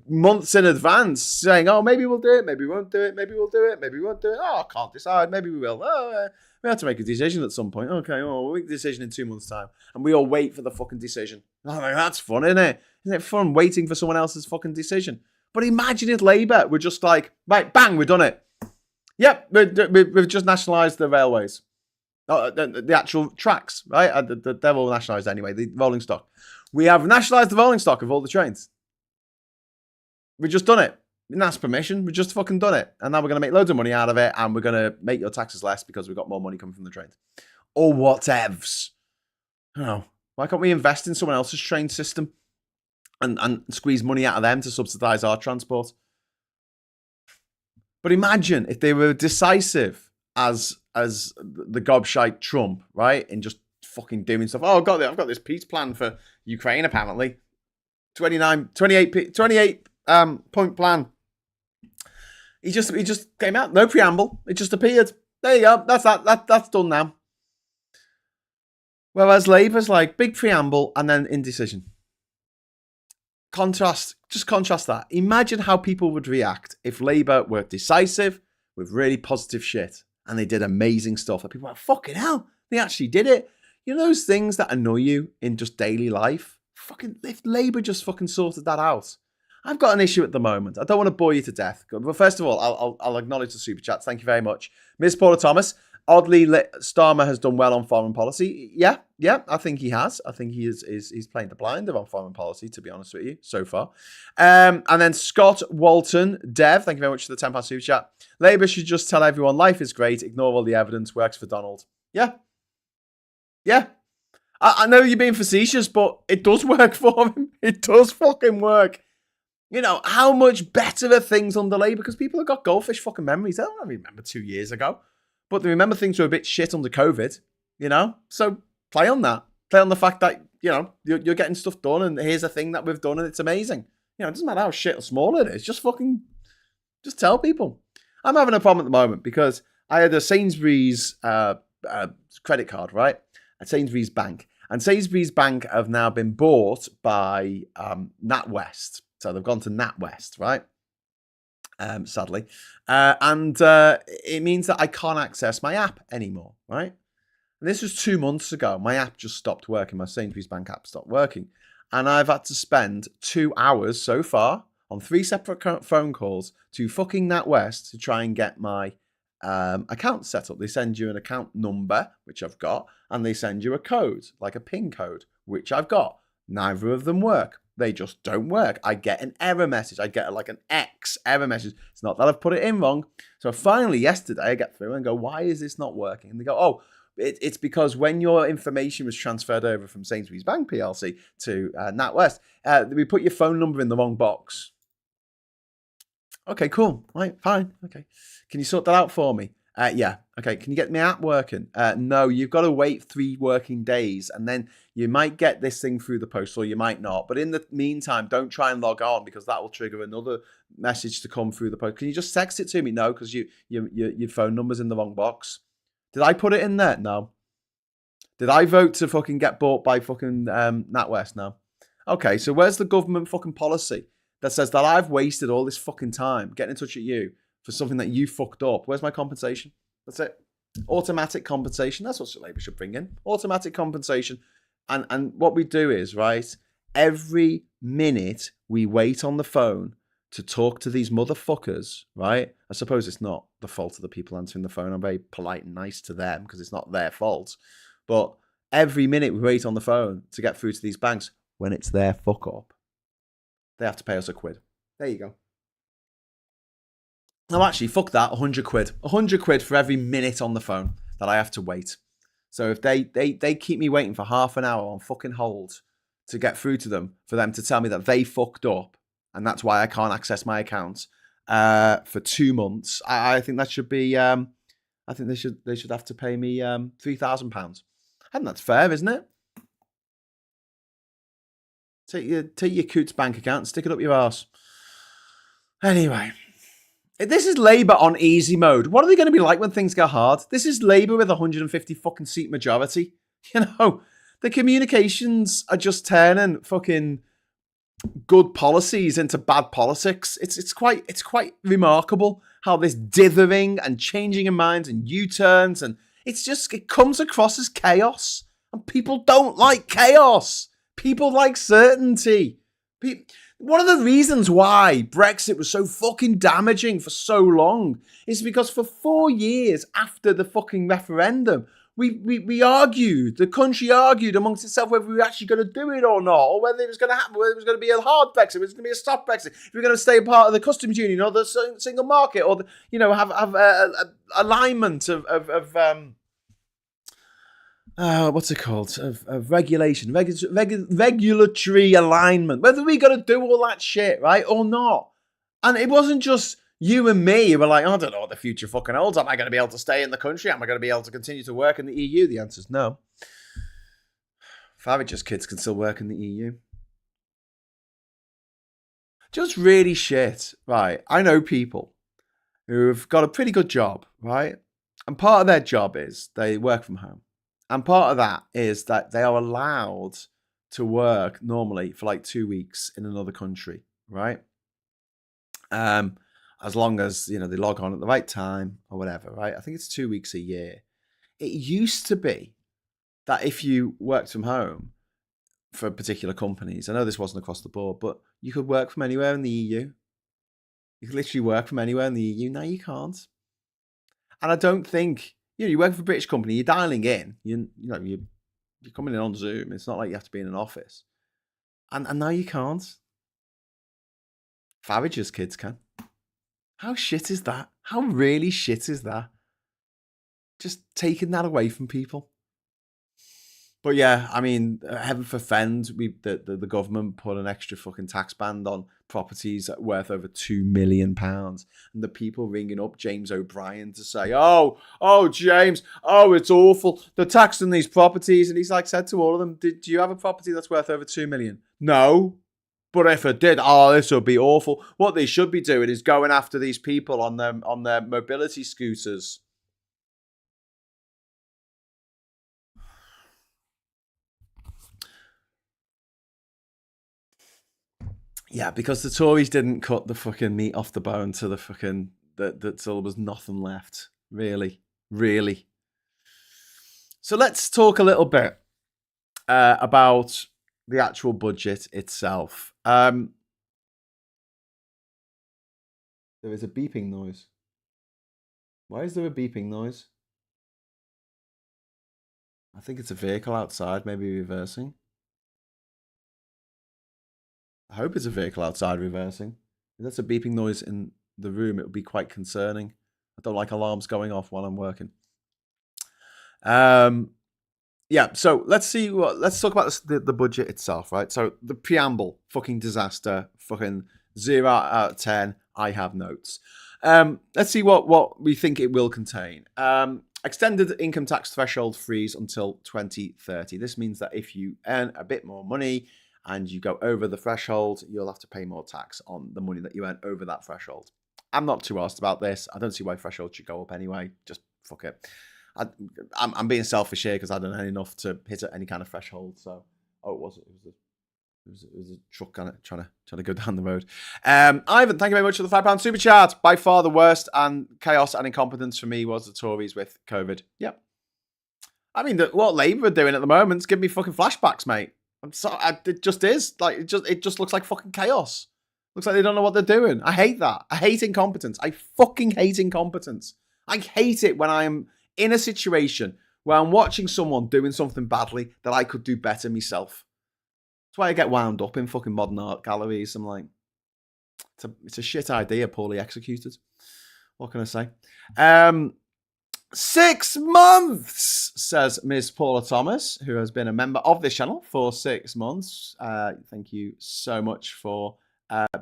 months in advance, saying, oh, maybe we'll do it, maybe we won't do it, maybe we'll do it, maybe we won't do it. Oh, I can't decide, maybe we will. Oh, we have to make a decision at some point. Okay, we'll make a decision in 2 months' time. And we all wait for the fucking decision. Oh, that's fun, isn't it? Isn't it fun waiting for someone else's fucking decision? But imagine if Labour were just like, right, bang, we've done it. Yep, we've just nationalised the railways. The actual tracks, right? They're all nationalised anyway, the rolling stock. We have nationalised the rolling stock of all the trains. We've just done it. We didn't ask permission. We've just fucking done it. And now we're going to make loads of money out of it, and we're going to make your taxes less because we've got more money coming from the trains. Or whatevs. Oh, why can't we invest in someone else's train system and squeeze money out of them to subsidise our transport? But imagine if they were decisive as the gobshite Trump, right? In just fucking doing stuff. Oh, I've got this peace plan for Ukraine, apparently. 28 point plan. He just came out. No preamble. It just appeared. There you go. That's done now. Whereas Labour's like big preamble and then indecision. Contrast that. Imagine how people would react if Labour were decisive with really positive shit and they did amazing stuff. And people were like, fucking hell, they actually did it. You know those things that annoy you in just daily life? Fucking, if Labour just fucking sorted that out. I've got an issue at the moment. I don't want to bore you to death. But first of all, I'll acknowledge the super chats. Thank you very much. Miss Paula Thomas. Oddly, Starmer has done well on foreign policy. Yeah, I think he has. I think he's playing the blinder on foreign policy, to be honest with you, so far. And then Scott Walton, Dev, thank you very much for the £10 super chat. Labour should just tell everyone life is great, ignore all the evidence, works for Donald. Yeah. I know you're being facetious, but it does work for him. It does fucking work. How much better are things under Labour? Because people have got goldfish fucking memories. They don't remember 2 years ago. But they remember things were a bit shit under COVID, So play on that. Play on the fact that, you're getting stuff done and here's a thing that we've done and it's amazing. It doesn't matter how shit or small it is. Just tell people. I'm having a problem at the moment because I had a Sainsbury's credit card, right? At Sainsbury's Bank. And Sainsbury's Bank have now been bought by NatWest. So they've gone to NatWest, right? Sadly. And it means that I can't access my app anymore, right? And this was 2 months ago. My app just stopped working. My Sainsbury's Bank app stopped working. And I've had to spend 2 hours so far on 3 separate phone calls to fucking NatWest to try and get my account set up. They send you an account number, which I've got, and they send you a code, like a PIN code, which I've got. Neither of them work. They just don't work. I get an error message. I get like an X error message. It's not that I've put it in wrong. So finally, yesterday, I get through and go, why is this not working? And they go, oh, it's because when your information was transferred over from Sainsbury's Bank PLC to NatWest, we put your phone number in the wrong box. Okay, cool. Right, fine. Okay. Can you sort that out for me? Yeah. Okay. Can you get my app working? No, you've got to wait 3 working days and then you might get this thing through the post or you might not. But in the meantime, don't try and log on because that will trigger another message to come through the post. Can you just text it to me? No, because your phone number's in the wrong box. Did I put it in there? No. Did I vote to fucking get bought by fucking NatWest? No. Okay, so where's the government fucking policy that says that I've wasted all this fucking time getting in touch with you for something that you fucked up? Where's my compensation? That's it. Automatic compensation. That's what Labour should bring in. Automatic compensation. And what we do is, right, every minute we wait on the phone to talk to these motherfuckers, right? I suppose it's not the fault of the people answering the phone. I'm very polite and nice to them because it's not their fault. But every minute we wait on the phone to get through to these banks, when it's their fuck up, they have to pay us £1. There you go. No, actually, fuck that. £100. £100 for every minute on the phone that I have to wait. So if they keep me waiting for half an hour on fucking hold to get through to them, for them to tell me that they fucked up, and that's why I can't access my account, for 2 months. I think that should be. I think they should have to pay me £3,000. I think that's fair, isn't it? Take your Coots bank account and stick it up your arse. Anyway, this is Labour on easy mode. What are they going to be like when things get hard? This is Labour with 150 fucking seat majority. The communications are just turning fucking good policies into bad politics. It's quite remarkable how this dithering and changing of minds and U-turns, and it comes across as chaos. And people don't like chaos. People like certainty. One of the reasons why Brexit was so fucking damaging for so long is because for 4 years after the fucking referendum, we argued, the country argued amongst itself whether we were actually going to do it or not, or whether it was going to happen, whether it was going to be a hard Brexit, whether it was going to be a soft Brexit, if we were going to stay a part of the customs union or the single market, or have alignment of what's it called? Of regulation, regulatory alignment. Whether we got to do all that shit, right, or not. And it wasn't just you and me who were like, I don't know what the future fucking holds. Am I going to be able to stay in the country? Am I going to be able to continue to work in the EU? The answer is no. Farage's kids can still work in the EU. Just really shit, right? I know people who've got a pretty good job, right? And part of their job is they work from home. And part of that is that they are allowed to work normally for like 2 weeks in another country, right? As long as, they log on at the right time or whatever, right? I think it's 2 weeks a year. It used to be that if you worked from home for particular companies, I know this wasn't across the board, but you could work from anywhere in the EU. You could literally work from anywhere in the EU. Now you can't. And I don't think... you work for a British company, you're dialing in, you're coming in on Zoom. It's not like you have to be in an office. And now you can't. Farage's kids can. How shit is that? How really shit is that? Just taking that away from people. But yeah, I mean, heaven forfend, the government put an extra fucking tax band on properties worth over £2 million. And the people ringing up James O'Brien to say, oh, James, it's awful. They're taxing these properties. And he's like said to all of them, do you have a property that's worth over £2 million? No. But if it did, this would be awful. What they should be doing is going after these people on their mobility scooters. Yeah, because the Tories didn't cut the fucking meat off the bone to the fucking that till there was nothing left. Really. So let's talk a little bit about the actual budget itself. There is a beeping noise. Why is there a beeping noise? I think it's a vehicle outside, maybe reversing. I hope it's a vehicle outside reversing. If that's a beeping noise in the room, it would be quite concerning. I don't like alarms going off while I'm working. Yeah, so let's talk about the budget itself, right? So the preamble, fucking disaster, fucking 0 out of 10. I have notes. Let's see what we think it will contain. Extended income tax threshold freeze until 2030. This means that if you earn a bit more money and you go over the threshold, you'll have to pay more tax on the money that you earn over that threshold. I'm not too arsed about this. I don't see why threshold should go up anyway. Just fuck it. I'm being selfish here because I don't earn enough to hit any kind of threshold. So, it was a truck kind of trying to go down the road. Ivan, thank you very much for the £5 super chat. By far the worst and chaos and incompetence for me was the Tories with COVID. Yep. I mean, what Labour are doing at the moment is giving me fucking flashbacks, mate. I'm sorry, it just is like it just looks like fucking chaos. Looks like they don't know what they're doing. I hate that. I hate incompetence. I fucking hate incompetence. I hate it when I'm in a situation where I'm watching someone doing something badly that I could do better myself. That's why I get wound up in fucking modern art galleries. I'm like, it's a shit idea, poorly executed. What can I say? 6 months, says Ms. Paula Thomas, who has been a member of this channel for 6 months. Thank you so much for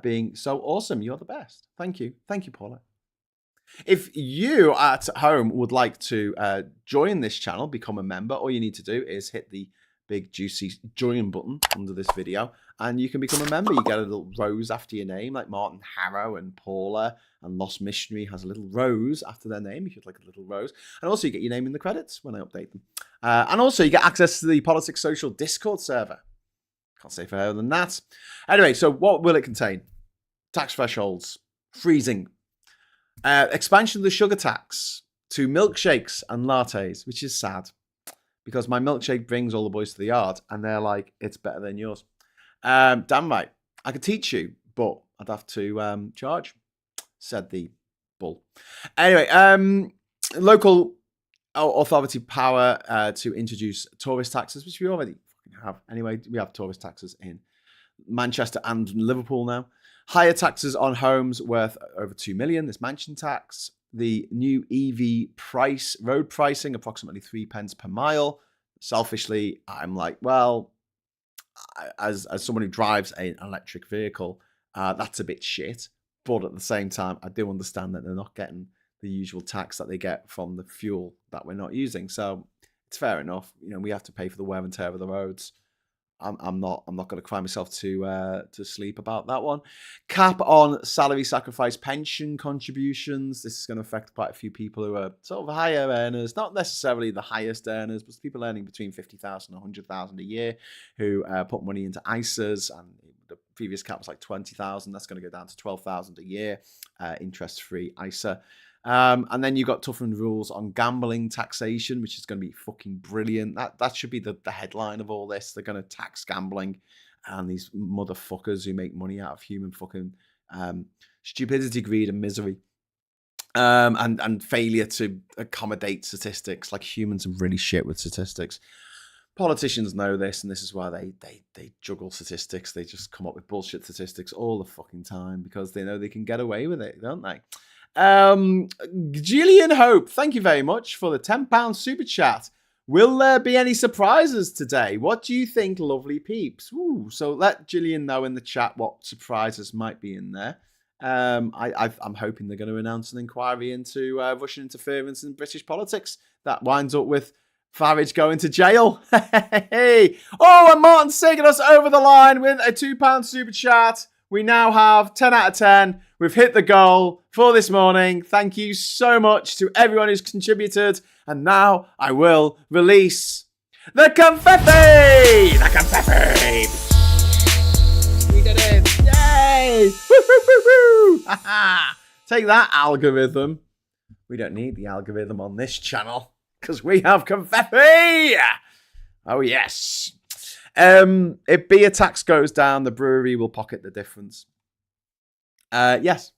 being so awesome. You're the best. Thank you. Thank you, Paula. If you at home would like to join this channel, become a member, all you need to do is hit the big juicy join button under this video and you can become a member. You get a little rose after your name, like Martin Harrow and Paula, and Lost Missionary has a little rose after their name if you'd like a little rose. And also you get your name in the credits when I update them. And also you get access to the Politics Social Discord server. Can't say further than that. Anyway, so what will it contain? Tax thresholds, freezing, expansion of the sugar tax to milkshakes and lattes, which is sad because my milkshake brings all the boys to the yard and they're like, it's better than yours. Damn right. I could teach you, but I'd have to charge, said the bull. Anyway, local authority power to introduce tourist taxes, which we already have. Anyway, we have tourist taxes in Manchester and Liverpool now. Higher taxes on homes worth over 2 million, this mansion tax. The new EV price, road pricing, approximately 3 pence per mile. Selfishly, I'm like, well, as someone who drives an electric vehicle, that's a bit shit. But at the same time, I do understand that they're not getting the usual tax that they get from the fuel that we're not using. So it's fair enough. You know, we have to pay for the wear and tear of the roads. I'm not going to cry myself to sleep about that one. Cap on salary sacrifice pension contributions. This is going to affect quite a few people who are sort of higher earners, not necessarily the highest earners, but people earning between 50,000 and 100,000 a year who put money into ISAs, and the previous cap was like 20,000. That's going to go down to 12,000 a year, interest-free ISA. And then you've got toughened rules on gambling taxation, which is going to be fucking brilliant. That should be the headline of all this. They're going to tax gambling and these motherfuckers who make money out of human fucking stupidity, greed, and misery. And failure to accommodate statistics. Like, humans are really shit with statistics. Politicians know this, and this is why they juggle statistics. They just come up with bullshit statistics all the fucking time because they know they can get away with it, don't they? Gillian Hope, thank you very much for the £10 super chat. Will there be any surprises today? What do you think, lovely peeps? Ooh, so let Gillian know in the chat what surprises might be in there. I'm hoping they're going to announce an inquiry into Russian interference in British politics that winds up with Farage going to jail. Hey! Oh, and Martin's taking us over the line with a £2 super chat. We now have 10 out of 10. We've hit the goal for this morning. Thank you so much to everyone who's contributed. And now I will release the confetti! The confetti! We did it! Yay! Woo, woo, woo, woo! Take that, algorithm. We don't need the algorithm on this channel because we have confetti! Oh, yes. If beer tax goes down, the brewery will pocket the difference. Yes.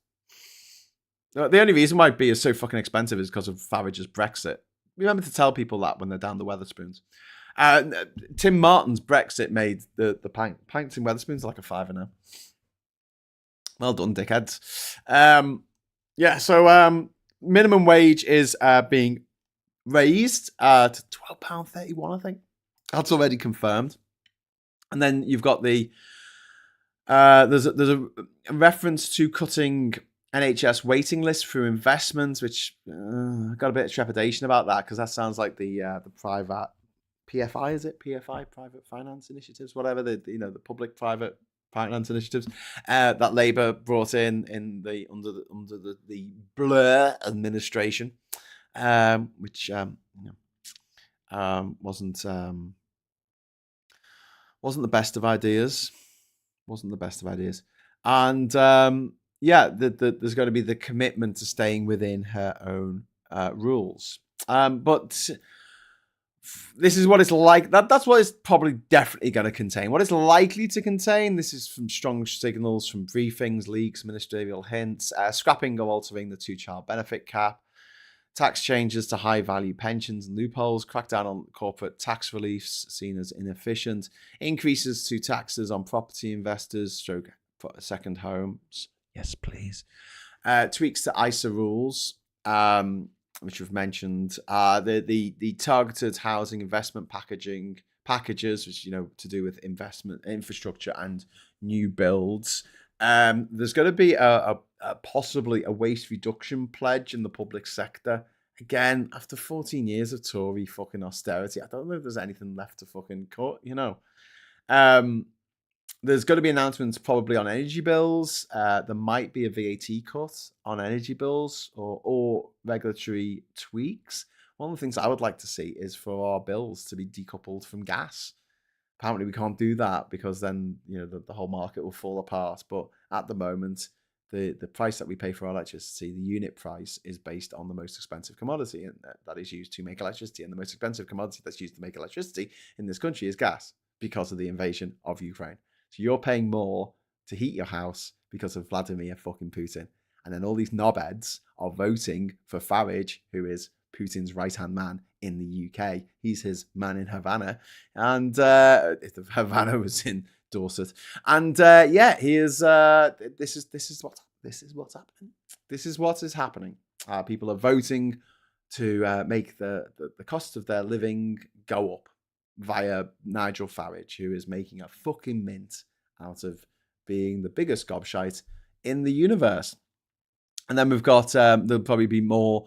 The only reason why beer is so fucking expensive is because of Farage's Brexit. Remember to tell people that when they're down the Wetherspoons. Tim Martin's Brexit made the pints in Wetherspoons like a £5 now. Well done, dickheads. Yeah, so minimum wage is being raised to £12.31, I think. That's already confirmed. And then you've got the there's a reference to cutting NHS waiting lists through investments, which I've got a bit of trepidation about that because that sounds like the private PFI, is it? PFI, private finance initiatives, whatever, the public-private finance initiatives that Labour brought in the under the Blair administration, which wasn't the best of ideas. And there's going to be the commitment to staying within her own rules. But this is what it's like. That's what it's probably definitely going to contain. What it's likely to contain, this is from strong signals from briefings, leaks, ministerial hints, scrapping or altering the 2-child benefit cap, tax changes to high-value pensions and loopholes, crackdown on corporate tax reliefs seen as inefficient, increases to taxes on property investors, stroke second homes, yes please, tweaks to ISA rules, which we've mentioned, the targeted housing investment packages, which to do with investment infrastructure and new builds, There's going to be possibly a waste reduction pledge in the public sector. Again, after 14 years of Tory fucking austerity, I don't know if there's anything left to fucking cut, Um, there's going to be announcements probably on energy bills. There might be a VAT cut on energy bills or regulatory tweaks. One of the things I would like to see is for our bills to be decoupled from gas. Apparently we can't do that because then the whole market will fall apart. But at the moment, the price that we pay for our electricity, the unit price, is based on the most expensive commodity, and that is used to make electricity. And the most expensive commodity that's used to make electricity in this country is gas because of the invasion of Ukraine. So you're paying more to heat your house because of Vladimir fucking Putin. And then all these knobheads are voting for Farage, who is Putin's right-hand man in the UK. He's his man in Havana. And Havana was in Dorset. And he is this is what's happening. This is what is happening. People are voting to make the cost of their living go up via Nigel Farage, who is making a fucking mint out of being the biggest gobshite in the universe. And then we've got there'll probably be more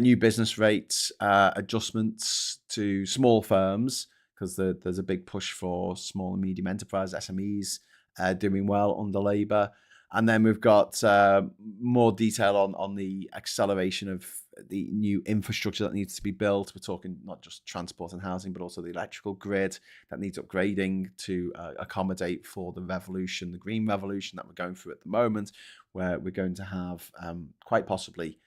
new business rates adjustments to small firms, because there's a big push for small and medium enterprise SMEs doing well under Labour. And then we've got more detail on the acceleration of the new infrastructure that needs to be built. We're talking not just transport and housing, but also the electrical grid that needs upgrading to accommodate for the revolution, the green revolution that we're going through at the moment, where we're going to have quite possibly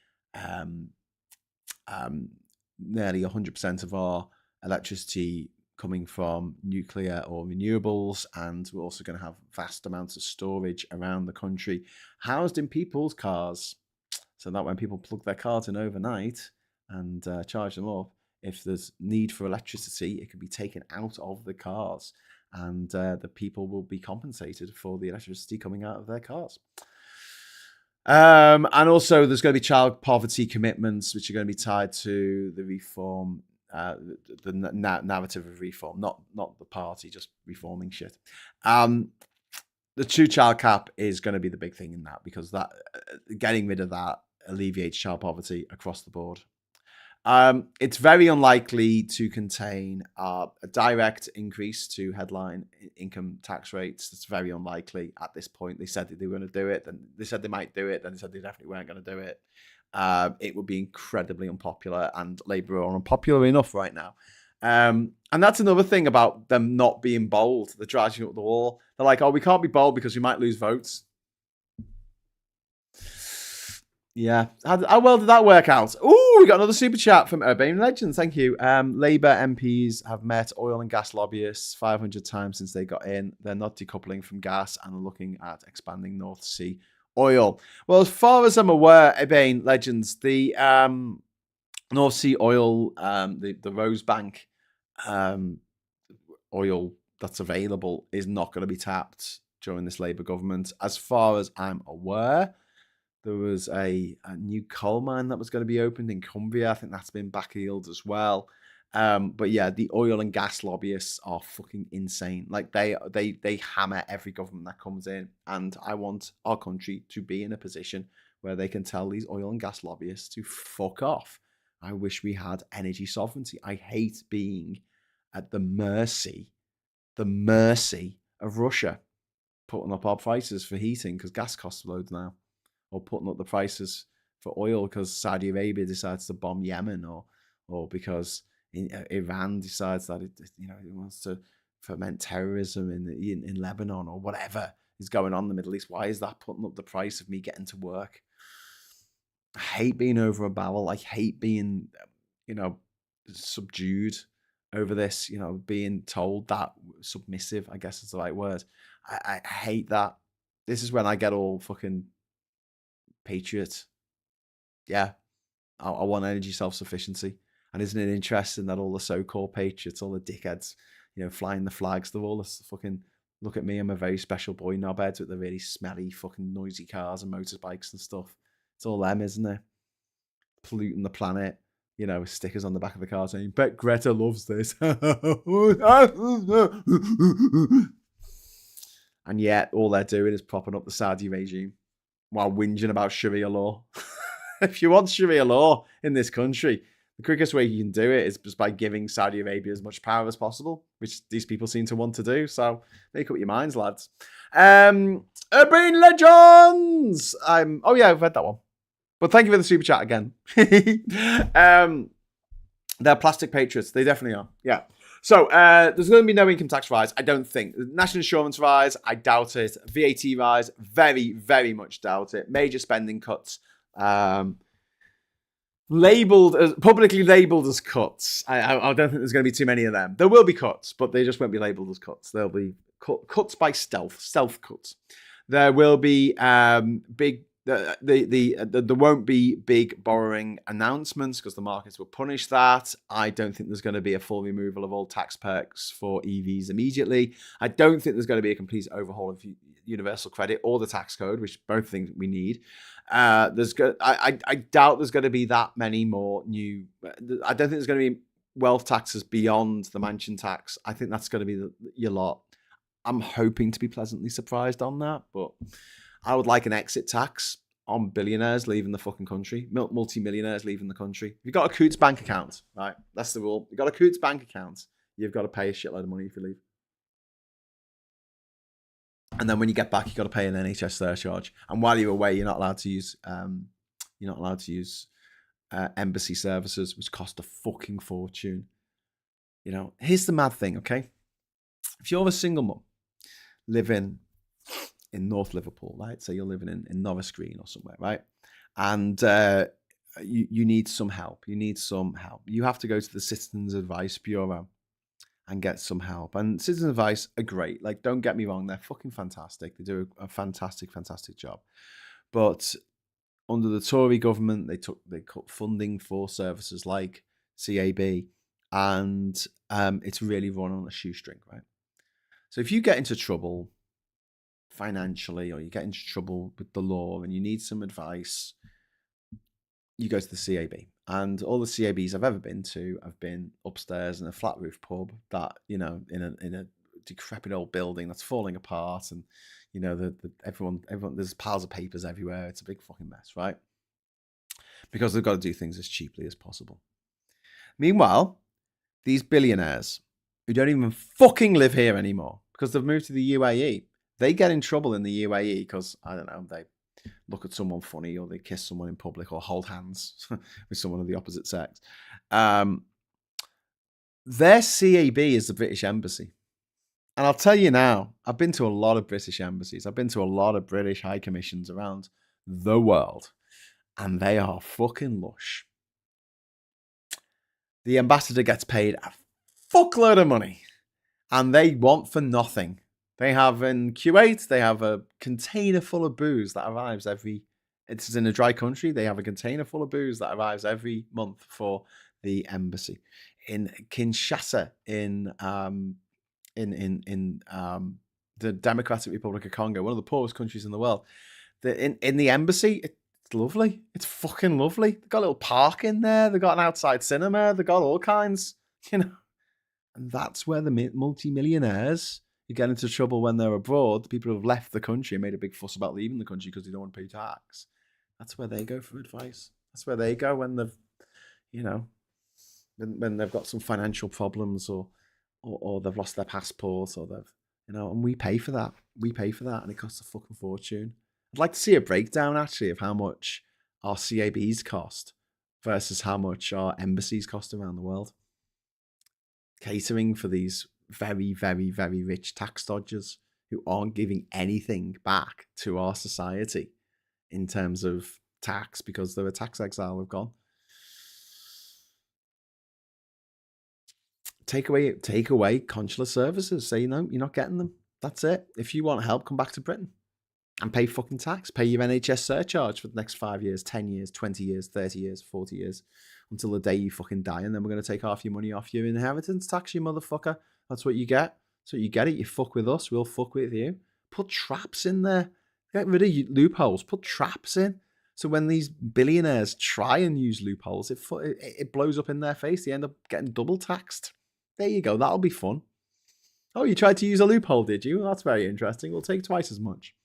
nearly 100% of our electricity coming from nuclear or renewables, and we're also going to have vast amounts of storage around the country housed in people's cars, so that when people plug their cars in overnight and charge them up, if there's need for electricity, it can be taken out of the cars, and the people will be compensated for the electricity coming out of their cars. And also there's going to be child poverty commitments, which are going to be tied to the reform, the narrative of reform, not the party, just reforming shit. The 2-child cap is going to be the big thing in that, because that getting rid of that alleviates child poverty across the board. It's very unlikely to contain a direct increase to headline income tax rates. It's very unlikely at this point. They said that they were going to do it, then they said they might do it, then they said they definitely weren't going to do it. It would be incredibly unpopular, and Labour are unpopular enough right now. And that's another thing about them not being bold. They're driving up the wall. They're like, oh, we can't be bold because we might lose votes. Yeah. How well did that work out? Ooh, we got another super chat from Urbane Legends. Thank you. Labour MPs have met oil and gas lobbyists 500 times since they got in. They're not decoupling from gas and are looking at expanding North Sea oil. Well, as far as I'm aware, Urbane Legends, the North Sea oil, the Rosebank oil that's available is not going to be tapped during this Labour government. As far as I'm aware, there was a new coal mine that was going to be opened in Cumbria. I think that's been backheeled as well. But yeah, the oil and gas lobbyists are fucking insane. Like they hammer every government that comes in, and I want our country to be in a position where they can tell these oil and gas lobbyists to fuck off. I wish we had energy sovereignty. I hate being at the mercy of Russia putting up our prices for heating because gas costs loads now, or putting up the prices for oil because Saudi Arabia decides to bomb Yemen, or because Iran decides that it wants to foment terrorism in Lebanon, or whatever is going on in the Middle East. Why is that putting up the price of me getting to work? I hate being over a barrel. I hate being, subdued over this, being told that, submissive, I guess is the right word. I hate that. This is when I get all fucking patriot. Yeah, I want energy self-sufficiency. And isn't it interesting that all the so-called patriots, all the dickheads, flying the flags, they're all this fucking, look at me, I'm a very special boy knobheads with the really smelly fucking noisy cars and motorbikes and stuff. It's all them, isn't it? Polluting the planet, with stickers on the back of the car saying, bet Greta loves this. And yet all they're doing is propping up the Saudi regime while whinging about Sharia law. If you want Sharia law in this country, the quickest way you can do it is just by giving Saudi Arabia as much power as possible, which these people seem to want to do. So make up your minds, lads. Urban Legends! Oh yeah, I've read that one. But thank you for the super chat again. They're plastic patriots. They definitely are. Yeah. So there's going to be no income tax rise, I don't think. National insurance rise, I doubt it. VAT rise, very, very much doubt it. Major spending cuts, publicly labelled as cuts. I don't think there's going to be too many of them. There will be cuts, but they just won't be labelled as cuts. They'll be cuts by stealth cuts. There will be big. There won't be big borrowing announcements because the markets will punish that. I don't think there's going to be a full removal of all tax perks for EVs immediately. I don't think there's going to be a complete overhaul of universal credit or the tax code, which both things we need. I doubt there's going to be that many more new. I don't think there's going to be wealth taxes beyond the mansion tax. I think that's going to be your lot. I'm hoping to be pleasantly surprised on that, but I would like an exit tax on billionaires leaving the fucking country, multi-millionaires leaving the country. If you've got a Coots bank account, right? That's the rule. You've got a Coots bank account, you've got to pay a shitload of money if you leave. And then when you get back, you've got to pay an NHS surcharge. And while you're away, you're not allowed to use embassy services, which cost a fucking fortune. You know, here's the mad thing, okay? If you're a single mum living in North Liverpool, right? So you're living in Norris Green or somewhere, right? And you need some help. You have to go to the Citizens Advice Bureau and get some help. And Citizens Advice are great. Like, don't get me wrong, they're fucking fantastic. They do a fantastic job. But under the Tory government, they cut funding for services like CAB, and it's really run on a shoestring, right? So if you get into trouble financially, or you get into trouble with the law and you need some advice, you go to the CAB. And all the CABs I've ever been to have been upstairs in a flat roof pub that, you know, in a decrepit old building that's falling apart, and you know, everyone there's piles of papers everywhere. It's a big fucking mess, right? Because they've got to do things as cheaply as possible. Meanwhile, these billionaires who don't even fucking live here anymore because they've moved to the UAE, they get in trouble in the UAE because, I don't know, they look at someone funny, or they kiss someone in public, or hold hands with someone of the opposite sex. Their CAB is the British Embassy. And I'll tell you now, I've been to a lot of British embassies. I've been to a lot of British high commissions around the world, and they are fucking lush. The ambassador gets paid a fuckload of money, and they want for nothing. They have in Kuwait, they have a container full of booze that arrives it's in a dry country. They have a container full of booze that arrives every month for the embassy. In Kinshasa, in the Democratic Republic of Congo, one of the poorest countries in the world, in the embassy, it's lovely. It's fucking lovely. They've got a little park in there. They've got an outside cinema. They've got all kinds, you know. And that's where the multi-millionaires who get into trouble when they're abroad, the people who have left the country and made a big fuss about leaving the country because they don't want to pay tax. That's where they go for advice. That's where they go when they've, you know, when they've got some financial problems, or they've lost their passport, or they've, you know, and we pay for that. And it costs a fucking fortune. I'd like to see a breakdown, actually, of how much our CABs cost versus how much our embassies cost around the world. Catering for these very, very, very rich tax dodgers who aren't giving anything back to our society in terms of tax because they're a tax exile have gone. Take away consular services. Say, no, you're not getting them. That's it. If you want help, come back to Britain and pay fucking tax. Pay your NHS surcharge for the next 5 years, 10 years, 20 years, 30 years, 40 years, until the day you fucking die. And then we're going to take half your money off your inheritance tax, you motherfucker. That's what you get. So you get it. You fuck with us, we'll fuck with you. Put traps in there. Get rid of loopholes. Put traps in. So when these billionaires try and use loopholes, it blows up in their face. They end up getting double taxed. There you go. That'll be fun. Oh, you tried to use a loophole, did you? Well, that's very interesting. We'll take twice as much.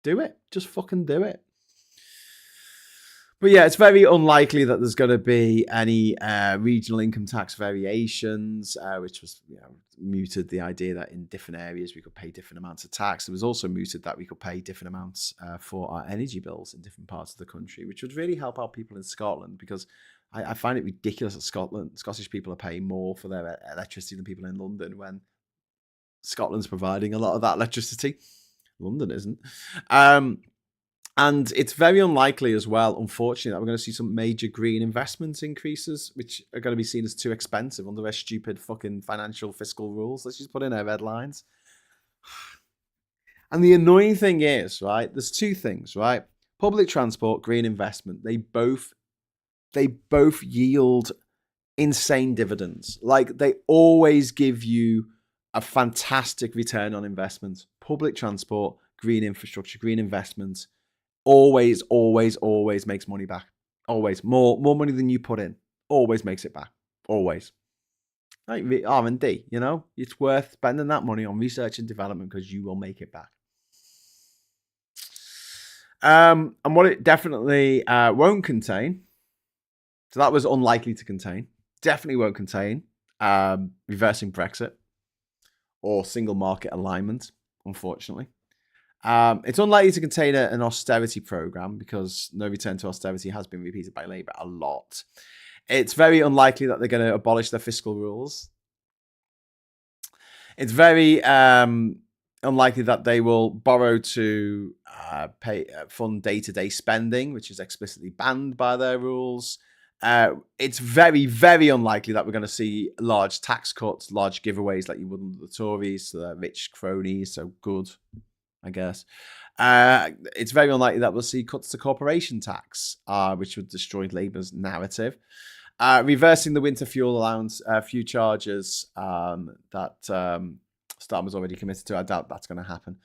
Do it. Just fucking do it. But yeah, it's very unlikely that there's going to be any regional income tax variations, which was mooted the idea that in different areas we could pay different amounts of tax. It was also mooted that we could pay different amounts for our energy bills in different parts of the country, which would really help out people in Scotland, because I find it ridiculous that Scottish people are paying more for their electricity than people in London, when Scotland's providing a lot of that electricity. London isn't. And it's very unlikely as well, unfortunately, that we're going to see some major green investment increases, which are going to be seen as too expensive under their stupid fucking financial fiscal rules. Let's just put in our red lines. And the annoying thing is, right, there's two things, right? Public transport, green investment, they both yield insane dividends. Like, they always give you a fantastic return on investment. Public transport, green infrastructure, green investment always makes money back. Always. More money than you put in. Always makes it back. Always. Like R&D, it's worth spending that money on research and development, because you will make it back. And what it definitely won't contain, so that was unlikely to contain, definitely won't contain reversing Brexit or single market alignment, unfortunately. It's unlikely to contain an austerity program, because no return to austerity has been repeated by Labour a lot. It's very unlikely that they're going to abolish their fiscal rules. It's very unlikely that they will borrow to fund day-to-day spending, which is explicitly banned by their rules. It's very, very unlikely that we're going to see large tax cuts, large giveaways like you would under the Tories, so they're rich cronies, so good, I guess. It's very unlikely that we'll see cuts to corporation tax, which would destroy Labour's narrative. Reversing the winter fuel allowance, fuel charges that Starmer's already committed to. I doubt that's going to happen.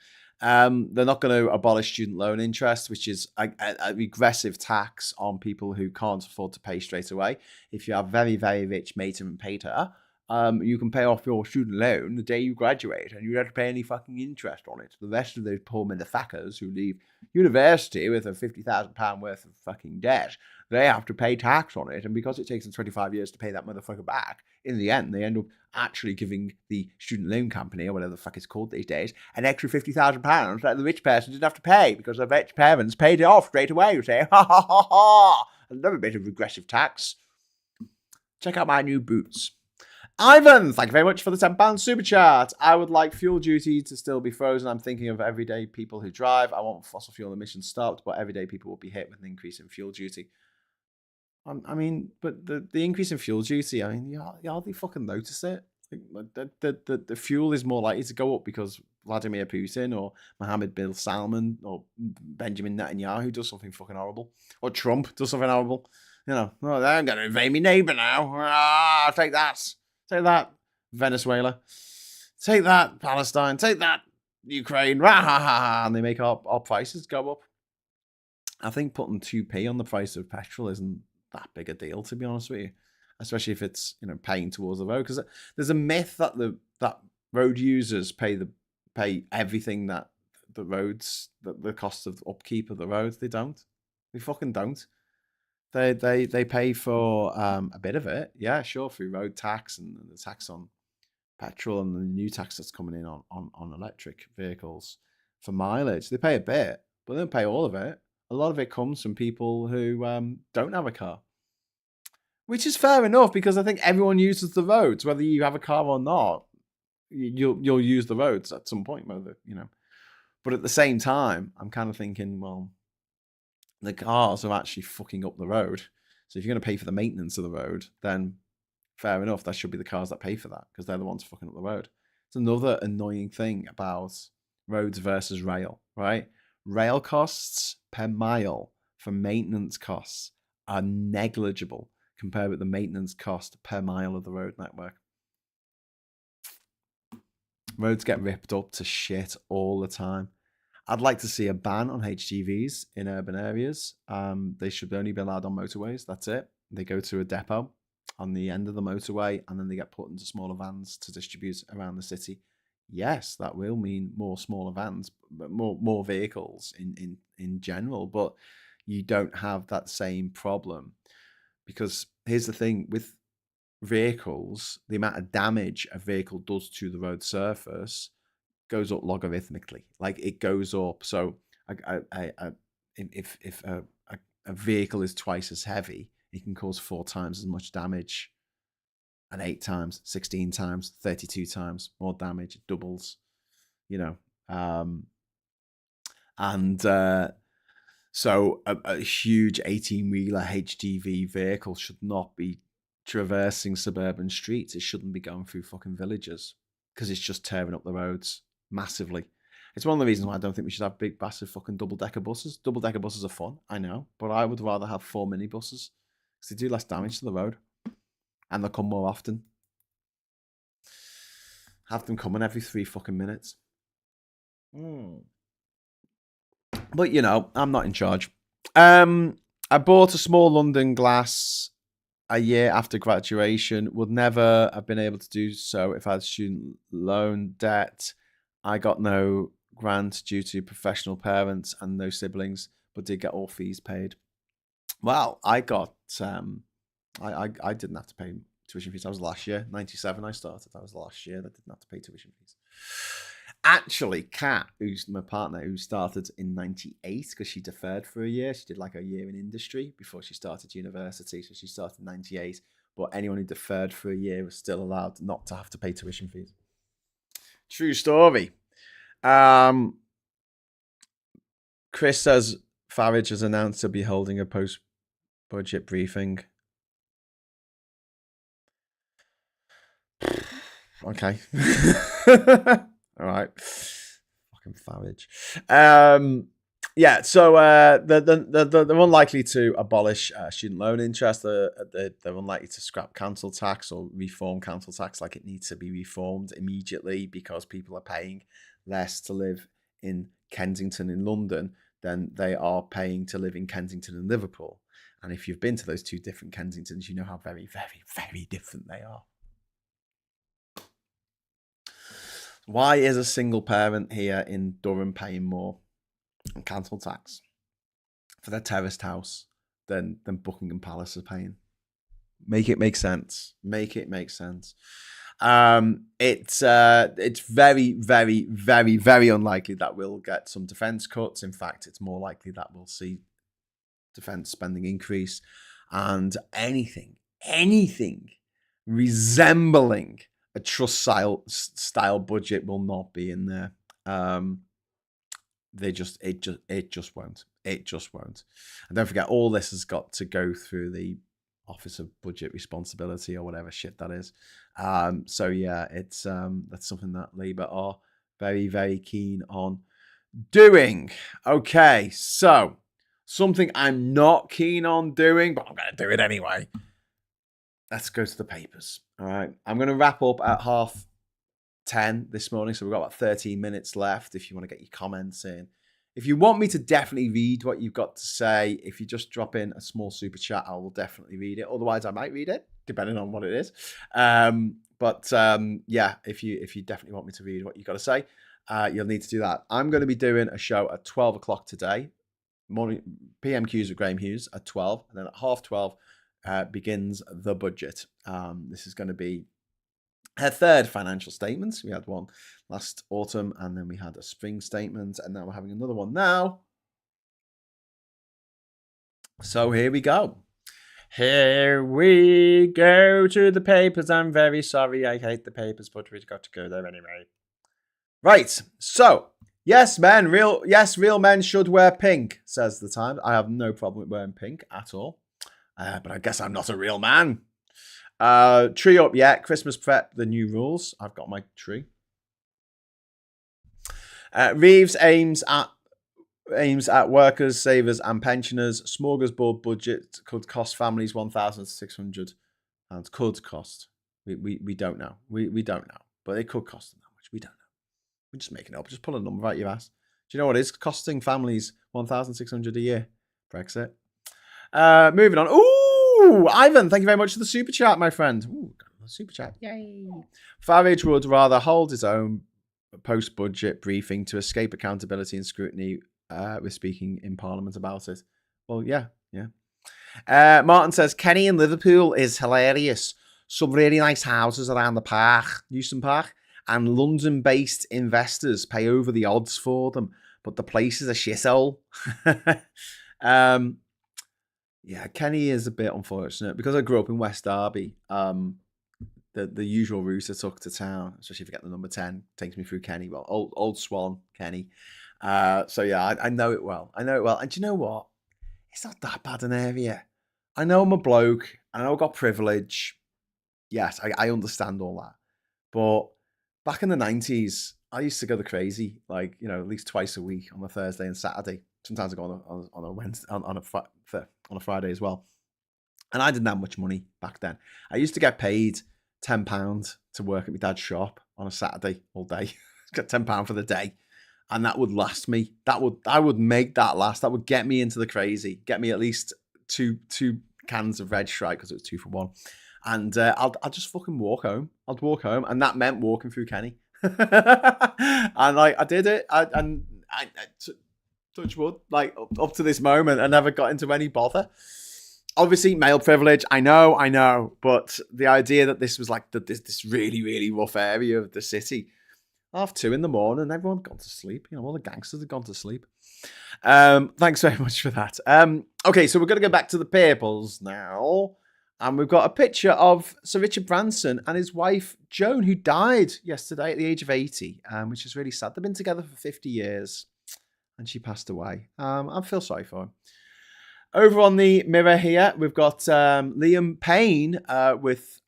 They're not going to abolish student loan interest, which is a regressive tax on people who can't afford to pay straight away. If you have very, very rich mater and pater, you can pay off your student loan the day you graduate, and you don't have to pay any fucking interest on it. The rest of those poor motherfuckers who leave university with a £50,000 worth of fucking debt, they have to pay tax on it, and because it takes them 25 years to pay that motherfucker back, in the end, they end up actually giving the student loan company, or whatever the fuck it's called these days, an extra £50,000 that the rich person didn't have to pay, because the rich parents paid it off straight away. You say, ha ha ha ha! Another bit of regressive tax. Check out my new boots. Ivan, thank you very much for the £10 super chat. I would like fuel duty to still be frozen. I'm thinking of everyday people who drive. I want fossil fuel emissions stopped, but everyday people will be hit with an increase in fuel duty. I mean, but the increase in fuel duty, I mean, you hardly fucking notice it. The fuel is more likely to go up because Vladimir Putin or Mohammed bin Salman or Benjamin Netanyahu does something fucking horrible, or Trump does something horrible. Oh, they're going to invade my neighbor now. Take that, Venezuela. Take that, Palestine. Take that, Ukraine. And they make our prices go up. I think putting 2p on the price of petrol isn't that big a deal, to be honest with you. Especially if it's paying towards the road, because there's a myth that that road users pay everything that the roads, the cost of upkeep of the roads. They don't. They fucking don't. They pay for a bit of it, yeah, sure, through road tax and the tax on petrol and the new tax that's coming in on electric vehicles for mileage. They pay a bit, but they don't pay all of it. A lot of it comes from people who don't have a car, which is fair enough, because I think everyone uses the roads, whether you have a car or not. You'll use the roads at some point, whether But at the same time, I'm kind of thinking, well, the cars are actually fucking up the road. So if you're going to pay for the maintenance of the road, then fair enough, that should be the cars that pay for that, because they're the ones fucking up the road. It's another annoying thing about roads versus rail, right? Rail costs per mile for maintenance costs are negligible compared with the maintenance cost per mile of the road network. Roads get ripped up to shit all the time. I'd like to see a ban on HGVs in urban areas. They should only be allowed on motorways. That's it. They go to a depot on the end of the motorway, and then they get put into smaller vans to distribute around the city yes, that will mean more smaller vans, but more vehicles in general. But you don't have that same problem, because here's the thing with vehicles: the amount of damage a vehicle does to the road surface goes up logarithmically. Like, it goes up. So if a vehicle is twice as heavy, it can cause 4 times as much damage, and 8 times, 16 times, 32 times more damage. It doubles, you know. And so a huge 18-wheeler HGV vehicle should not be traversing suburban streets. It shouldn't be going through fucking villages, because it's just tearing up the roads massively. It's one of the reasons why I don't think we should have big, massive fucking double-decker buses. Double-decker buses are fun, I know, but I would rather have 4 minibuses, because they do less damage to the road, and they'll come more often. Have them coming every 3 fucking minutes. But, you know, I'm not in charge. I bought a small London glass a year after graduation. Would never have been able to do so if I had student loan debt. I got no grant due to professional parents and no siblings, but did get all fees paid. Well, I got I didn't have to pay tuition fees. That was last year, 97. I started. That was the last year that I didn't have to pay tuition fees. Actually, Kat, who's my partner, who started in 98 because she deferred for a year. She did like a year in industry before she started university. So she started in 98. But anyone who deferred for a year was still allowed not to have to pay tuition fees. True story. Chris says Farage has announced to be holding a post-budget briefing. Okay. All right. Fucking Farage. Yeah, so they're unlikely to abolish student loan interest. They're unlikely to scrap council tax or reform council tax like it needs to be reformed immediately, because people are paying less to live in Kensington in London than they are paying to live in Kensington and Liverpool. And if you've been to those two different Kensingtons, you know how very, very, very different they are. Why is a single parent here in Durham paying more on council tax for their terraced house than Buckingham Palace is paying? Make it make sense. Make it make sense. It's very, very, very, very unlikely that we'll get some defence cuts. In fact, it's more likely that we'll see defence spending increase, and anything resembling a Truss style budget will not be in there. It just won't. It just won't. And don't forget, all this has got to go through the Office of Budget Responsibility or whatever shit that is. So yeah, it's that's something that Labour are very, very keen on doing. Okay, so something I'm not keen on doing, but I'm going to do it anyway. Let's go to the papers. All right. I'm going to wrap up at 10:30 this morning. So we've got about 13 minutes left if you want to get your comments in. If you want me to definitely read what you've got to say, if you just drop in a small super chat, I will definitely read it. Otherwise, I might read it, depending on what it is. Yeah, if you definitely want me to read what you've got to say, you'll need to do that. I'm going to be doing a show at 12 o'clock today. Morning PMQs with Graham Hughes at 12. And then at 12:30, begins the budget. This is going to be her third financial statement. We had one last autumn, and then we had a spring statement, and now we're having another one now. So here we go. Here we go to the papers. I'm very sorry. I hate the papers, but we've got to go there anyway. Right. So, yes, real men should wear pink, says the Times. I have no problem with wearing pink at all. But I guess I'm not a real man. Tree up yet. Christmas prep, the new rules. I've got my tree. Reeves aims at workers, savers, and pensioners. Smorgasbord budget could cost families £1,600. Could cost. We don't know. We don't know. But it could cost them that much. We don't know. We're just making it up. Just pull a number out your ass. Do you know what it is costing families £1,600 a year? Brexit. Moving on. Ooh, Ivan, thank you very much for the super chat, my friend. Ooh, super chat. Yay. Farage would rather hold his own post-budget briefing to escape accountability and scrutiny with speaking in Parliament about it. Well, yeah. Martin says, Kenny in Liverpool is hilarious. Some really nice houses around the park, Newton Park, and London-based investors pay over the odds for them, but the place is a shithole. Yeah, Kenny is a bit unfortunate because I grew up in West Derby. The usual route I took to town, especially if you get the number 10, takes me through Kenny. Well, old Swan, Kenny. So yeah, I know it well. And do you know what? It's not that bad an area. I know I'm a bloke. I know I've got privilege. Yes, I understand all that. But back in the 90s, I used to go the crazy, like, at least twice a week on a Thursday and Saturday. Sometimes I go on a Wednesday, on a Friday as well. And I didn't have much money back then. I used to get paid £10 to work at my dad's shop on a Saturday all day. Get £10 for the day. And that would last me. I would make that last. That would get me into the crazy. Get me at least two cans of Red Strike because it was 2 for 1. And I'll just fucking walk home. I'd walk home, and that meant walking through Kenny. And I did it. I touch wood. Like up to this moment, I never got into any bother. Obviously, male privilege. I know. But the idea that this was like this really, really rough area of the city. 2:30 in the morning, everyone's gone to sleep. All the gangsters have gone to sleep. Thanks very much for that. Okay, so we're going to go back to the papers now. And we've got a picture of Sir Richard Branson and his wife, Joan, who died yesterday at the age of 80, which is really sad. They've been together for 50 years, and she passed away. I feel sorry for him. Over on the Mirror here, we've got Liam Payne with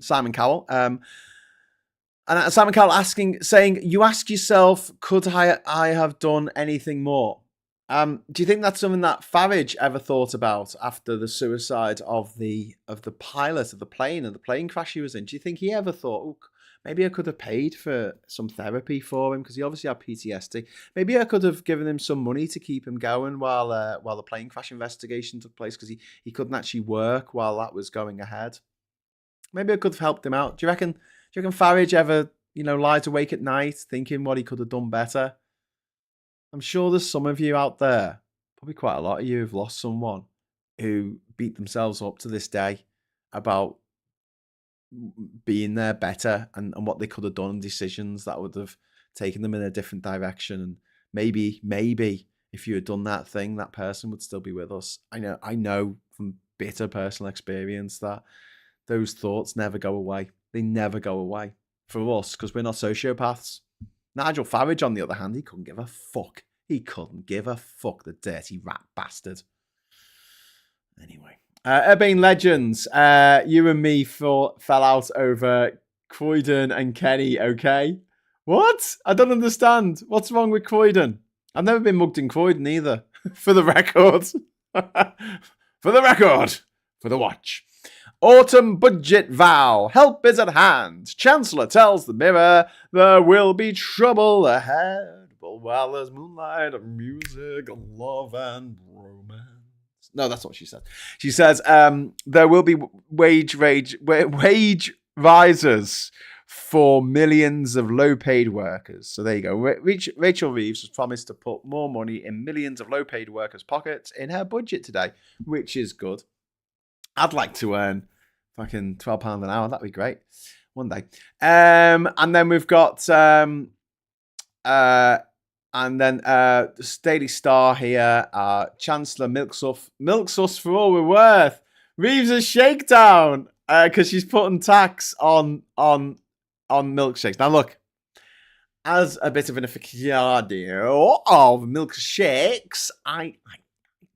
Simon Cowell. And Simon Cowell saying, you ask yourself, could I have done anything more? Do you think that's something that Farage ever thought about after the suicide of the pilot of the plane crash he was in? Do you think he ever thought, maybe I could have paid for some therapy for him because he obviously had PTSD. Maybe I could have given him some money to keep him going while the plane crash investigation took place because he couldn't actually work while that was going ahead. Maybe I could have helped him out. Do you reckon Farage ever, lies awake at night thinking what he could have done better? I'm sure there's some of you out there, probably quite a lot of you, who've lost someone who beat themselves up to this day about being there better and what they could have done, decisions that would have taken them in a different direction. And maybe if you had done that thing, that person would still be with us. I know from bitter personal experience that those thoughts never go away. They never go away for us because we're not sociopaths. Nigel Farage, on the other hand, he couldn't give a fuck. He couldn't give a fuck, the dirty rat bastard. Anyway. Urbane Legends, you and me fell out over Croydon and Kenny, okay? What? I don't understand. What's wrong with Croydon? I've never been mugged in Croydon either. For the record. For the watch. Autumn budget vow. Help is at hand. Chancellor tells the Mirror there will be trouble ahead. But while there's moonlight and music and love and romance. No, that's not what she said. She says there will be wage risers for millions of low-paid workers. So there you go. Rachel Reeves has promised to put more money in millions of low-paid workers' pockets in her budget today, which is good. I'd like to earn fucking £12 an hour. That'd be great. One day. And then we've got Daily Star here. Chancellor milks us for all we're worth. Reeves' shakedown because she's putting tax on milkshakes. Now look, as a bit of an aficionado of milkshakes, I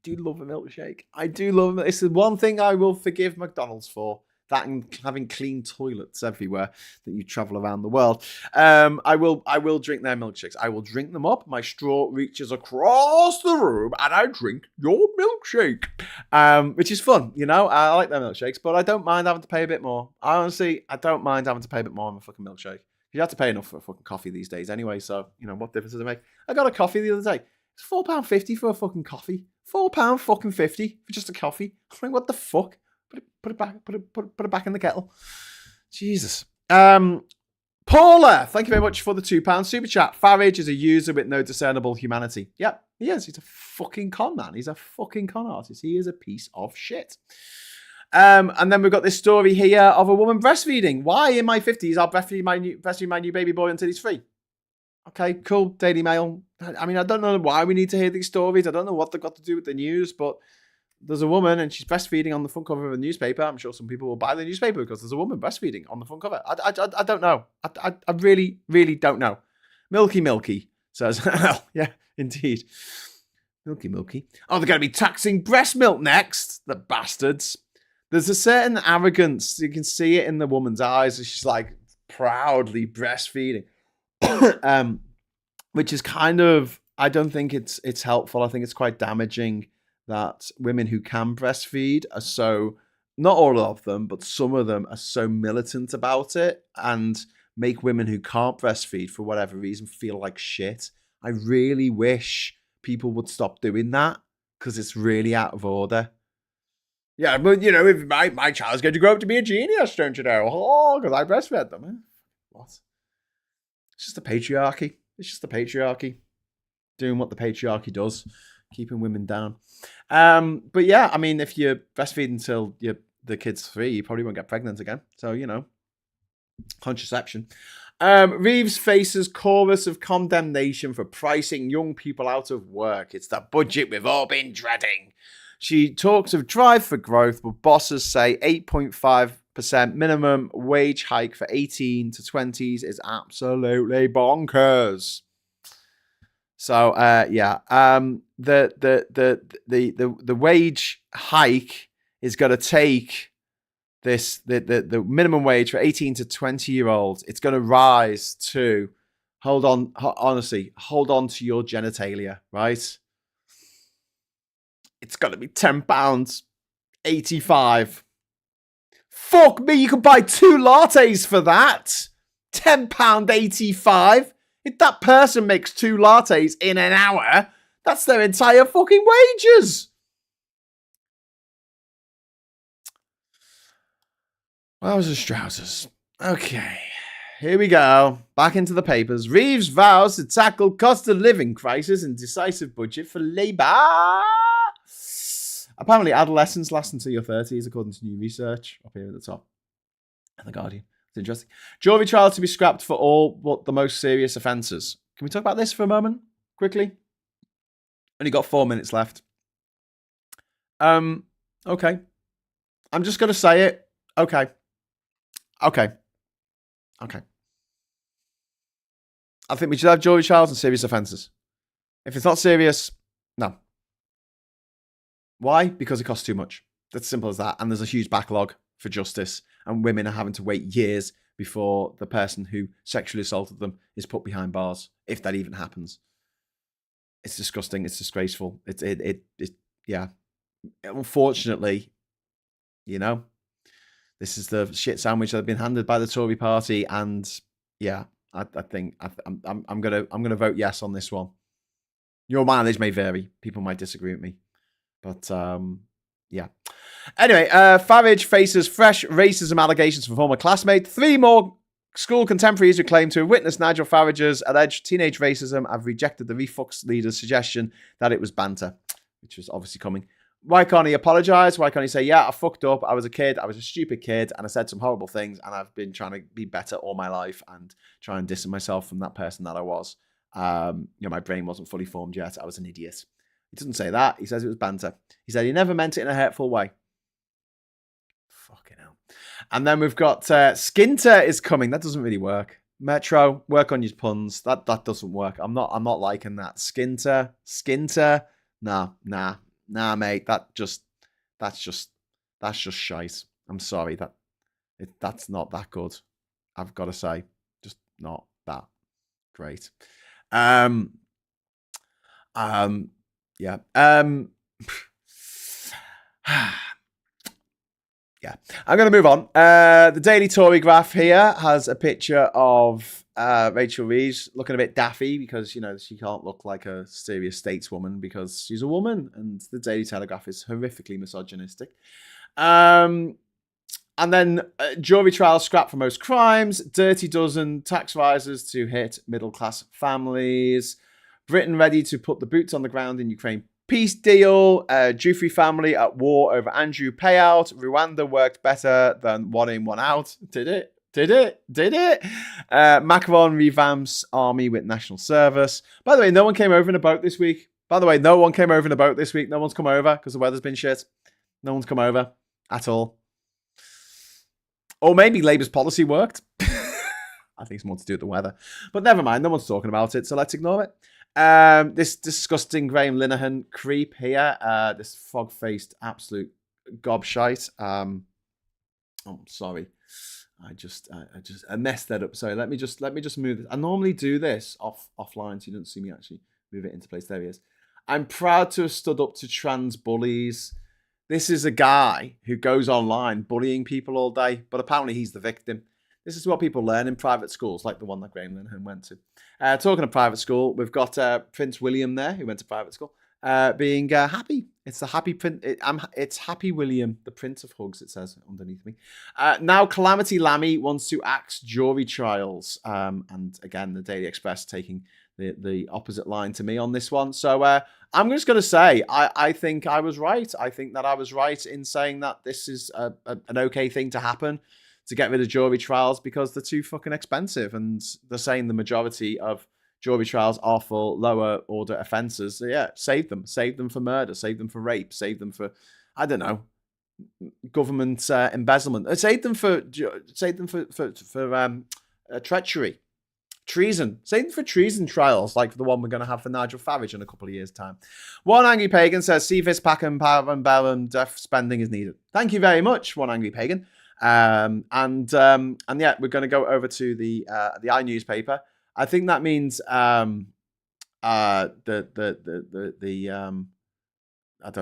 do love a milkshake. I do love it. It's the one thing I will forgive McDonald's for. That and having clean toilets everywhere that you travel around the world. I will drink their milkshakes. I will drink them up. My straw reaches across the room and I drink your milkshake. Which is fun, I like their milkshakes, but I don't mind having to pay a bit more. Honestly, I don't mind having to pay a bit more on a fucking milkshake. You have to pay enough for a fucking coffee these days anyway, so, what difference does it make? I got a coffee the other day. It's £4.50 for a fucking coffee. £4.50 for just a coffee. I'm like, what the fuck? Put it back in the kettle. Jesus. Paula, thank you very much for the £2 super chat. Farage is a user with no discernible humanity. Yep, he is. He's a fucking con man. He's a fucking con artist. He is a piece of shit. And then we've got this story here of a woman breastfeeding. Why in my 50s I'll breastfeed my new baby boy until he's 3? Okay, cool. Daily Mail. I mean, I don't know why we need to hear these stories. I don't know what they've got to do with the news, but there's a woman and she's breastfeeding on the front cover of a newspaper. I'm sure some people will buy the newspaper because there's a woman breastfeeding on the front cover. I don't know. I really, really don't know. Milky says, yeah, indeed. Milky. Oh, they're going to be taxing breast milk next. The bastards. There's a certain arrogance. You can see it in the woman's eyes. She's like proudly breastfeeding. Which is kind of, I don't think it's helpful. I think it's quite damaging that women who can breastfeed are so, not all of them, but some of them are so militant about it and make women who can't breastfeed for whatever reason feel like shit. I really wish people would stop doing that because it's really out of order. Yeah, but you know, if my child's going to grow up to be a genius, don't you know? Oh, because I breastfed them. What? It's just the patriarchy. It's just the patriarchy doing what the patriarchy does, keeping women down. But yeah, I mean, if you breastfeed until the kid's 3, you probably won't get pregnant again. So, you know, contraception. Reeves faces chorus of condemnation for pricing young people out of work. It's the budget we've all been dreading. She talks of drive for growth, but bosses say 8.5% minimum wage hike for 18 to 20s is absolutely bonkers. So the wage hike is going to take the minimum wage for 18 to 20-year-olds. It's going to rise to, hold on to your genitalia, right? It's going to be £10.85. Fuck me, you could buy 2 lattes for that. £10.85. If that person makes 2 lattes in an hour, that's their entire fucking wages. Wowzers, trousers. Okay, here we go. Back into the papers. Reeves vows to tackle cost of living crisis and decisive budget for Labour. Apparently, adolescence lasts until your 30s, according to new research. Up here at the top. And The Guardian. It's interesting. Jury trial to be scrapped for all but the most serious offences. Can we talk about this for a moment? Quickly? Only got 4 minutes left. Okay. I'm just going to say it. Okay. I think we should have jury trials and serious offences. If it's not serious, no. Why? Because it costs too much. That's simple as that. And there's a huge backlog for justice. And women are having to wait years before the person who sexually assaulted them is put behind bars, if that even happens. It's disgusting. It's disgraceful. Yeah. Unfortunately, you know, this is the shit sandwich that I've been handed by the Tory party. And yeah, I think I'm gonna vote yes on this one. Your mileage may vary. People might disagree with me. But, yeah. Anyway, Farage faces fresh racism allegations from former classmate. 3 more school contemporaries who claim to have witnessed Nigel Farage's alleged teenage racism have rejected the Refux leader's suggestion that it was banter, which was obviously coming. Why can't he apologise? Why can't he say, yeah, I fucked up. I was a kid. I was a stupid kid. And I said some horrible things. And I've been trying to be better all my life and try and distance myself from that person that I was. My brain wasn't fully formed yet. I was an idiot. He doesn't say that. He says it was banter. He said he never meant it in a hurtful way. Fucking hell. And then we've got Skinter is coming. That doesn't really work. Metro, work on your puns. That doesn't work. I'm not liking that. Skinter. Nah, mate. That's just shite. I'm sorry. That's not that good. I've got to say, just not that great. Yeah. Yeah. I'm going to move on. The Daily Tory graph here has a picture of Rachel Reeves looking a bit daffy because, you know, she can't look like a serious stateswoman because she's a woman, and the Daily Telegraph is horrifically misogynistic. I And then jury trials scrapped for most crimes. Dirty dozen tax rises to hit middle-class families. Britain ready to put the boots on the ground in Ukraine. Peace deal. Jufrey family at war over Andrew payout. Rwanda worked better than one in, one out. Did it? Macron revamps army with national service. By the way, no one came over in a boat this week. No one's come over because the weather's been shit. No one's come over at all. Or maybe Labour's policy worked. I think it's more to do with the weather. But never mind, no one's talking about it, so let's ignore it. This disgusting Graham Linehan creep here. This fog-faced absolute gobshite. I'm sorry. I messed that up. Sorry, let me just move this. I normally do this offline, so you don't see me actually move it into place. There he is. I'm proud to have stood up to trans bullies. This is a guy who goes online bullying people all day, but apparently he's the victim. This is what people learn in private schools, like the one that Graham Linehan went to. Talking of private school, we've got Prince William there, who went to private school, being happy. It's the happy print. It's Happy William, the Prince of Hugs, it says underneath me. Now, Calamity Lammy wants to axe jury trials. And again, the Daily Express taking the opposite line to me on this one. So I'm just going to say, I think I was right. I think that I was right in saying that this is an okay thing to happen, to get rid of jury trials, because they're too fucking expensive. And they're saying the majority of jury trials are for lower order offences. So yeah, save them. Save them for murder. Save them for rape. Save them for, I don't know, government embezzlement. Save them for treachery. Treason. Same for treason trials, like the one we're going to have for Nigel Farage in a couple of years' time. One Angry Pagan says, see this pack and power and bell and death spending is needed. Thank you very much, One Angry Pagan. And yeah, we're going to go over to the iNewspaper. I think that means I don't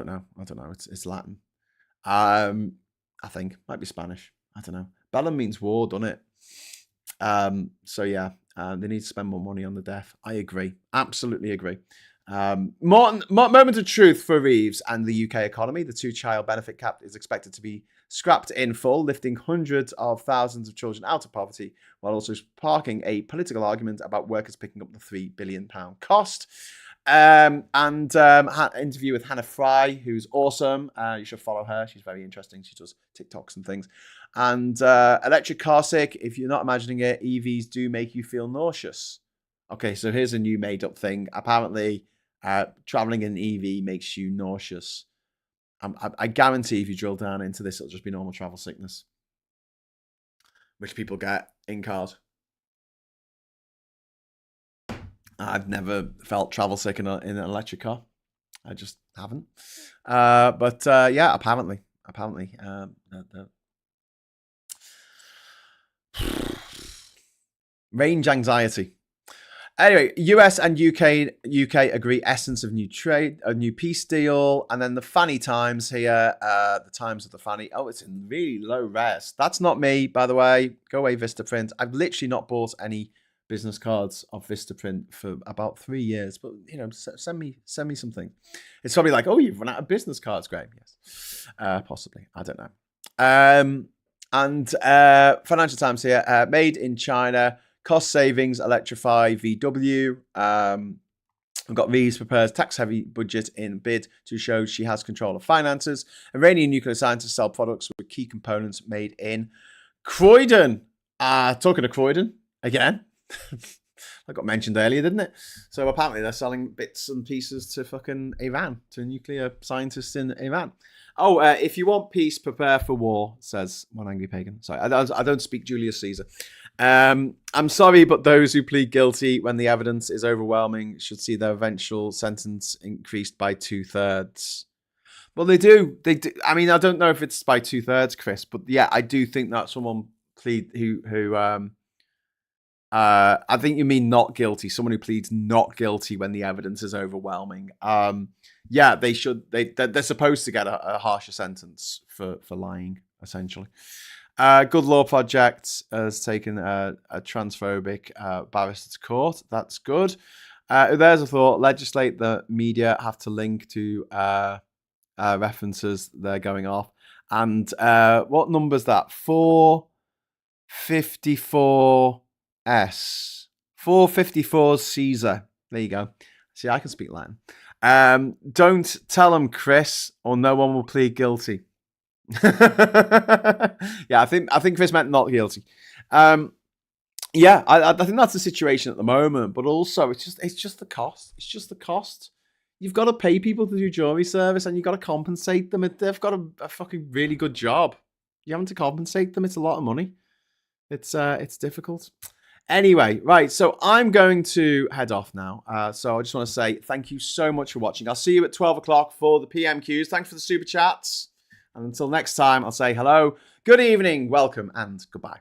know. It's Latin. I think might be Spanish. I don't know. Bellum means war, doesn't it? So yeah. They need to spend more money on the deaf. I agree. Absolutely agree. Moment of truth for Reeves and the UK economy. The two-child benefit cap is expected to be scrapped in full, lifting hundreds of thousands of children out of poverty, while also sparking a political argument about workers picking up the £3 billion cost. Interview with Hannah Fry, who's awesome. You should follow her. She's very interesting. She does TikToks and things. And electric car sick. If you're not imagining it, EVs do make you feel nauseous. Okay, so here's a new made-up thing. Apparently, traveling in an EV makes you nauseous. I guarantee if you drill down into this, it'll just be normal travel sickness, which people get in cars. I've never felt travel sick in an electric car. I just haven't. But yeah, apparently. Range anxiety. Anyway, US and UK agree essence of new trade, a new peace deal, and then the Fanny Times here. The Times of the Fanny. Oh, it's in really low res. That's not me, by the way. Go away, Vistaprint. I've literally not bought any business cards of Vistaprint for about 3 years, but you know, send me something. It's probably like, oh, you've run out of business cards, Graham. Yes, possibly. I don't know. And Financial Times here. Made in China. Cost savings, electrify VW. We've got Reeves prepares tax-heavy budget in bid to show she has control of finances. Iranian nuclear scientists sell products with key components made in Croydon. Talking of Croydon, again. I got mentioned earlier, didn't it? So apparently they're selling bits and pieces to fucking Iran, to nuclear scientists in Iran. Oh, if you want peace, prepare for war, says One Angry Pagan. Sorry, I don't speak Julius Caesar. I'm sorry, but those who plead guilty when the evidence is overwhelming should see their eventual sentence increased by 2/3. Well, they do. I mean, I don't know if it's by 2/3, Chris, but yeah, I do think that someone who I think you mean not guilty. Someone who pleads not guilty when the evidence is overwhelming. Yeah, they should. They're supposed to get a harsher sentence for lying, essentially. Good Law Project has taken a transphobic barrister to court. That's good. There's a thought. Legislate the media have to link to references they're going off. And what number's that? 454S. 454 Caesar. There you go. See, I can speak Latin. Don't tell them, Chris, or no one will plead guilty. Yeah, I think Chris meant not guilty. Yeah, I think that's the situation at the moment. But also, it's just the cost. It's just the cost. You've got to pay people to do jury service, and you've got to compensate them. They've got a fucking really good job. You having to compensate them. It's a lot of money. It's difficult. Anyway, right. So I'm going to head off now. So I just want to say thank you so much for watching. I'll see you at 12 o'clock for the PMQs. Thanks for the super chats. And until next time, I'll say hello, good evening, welcome, and goodbye.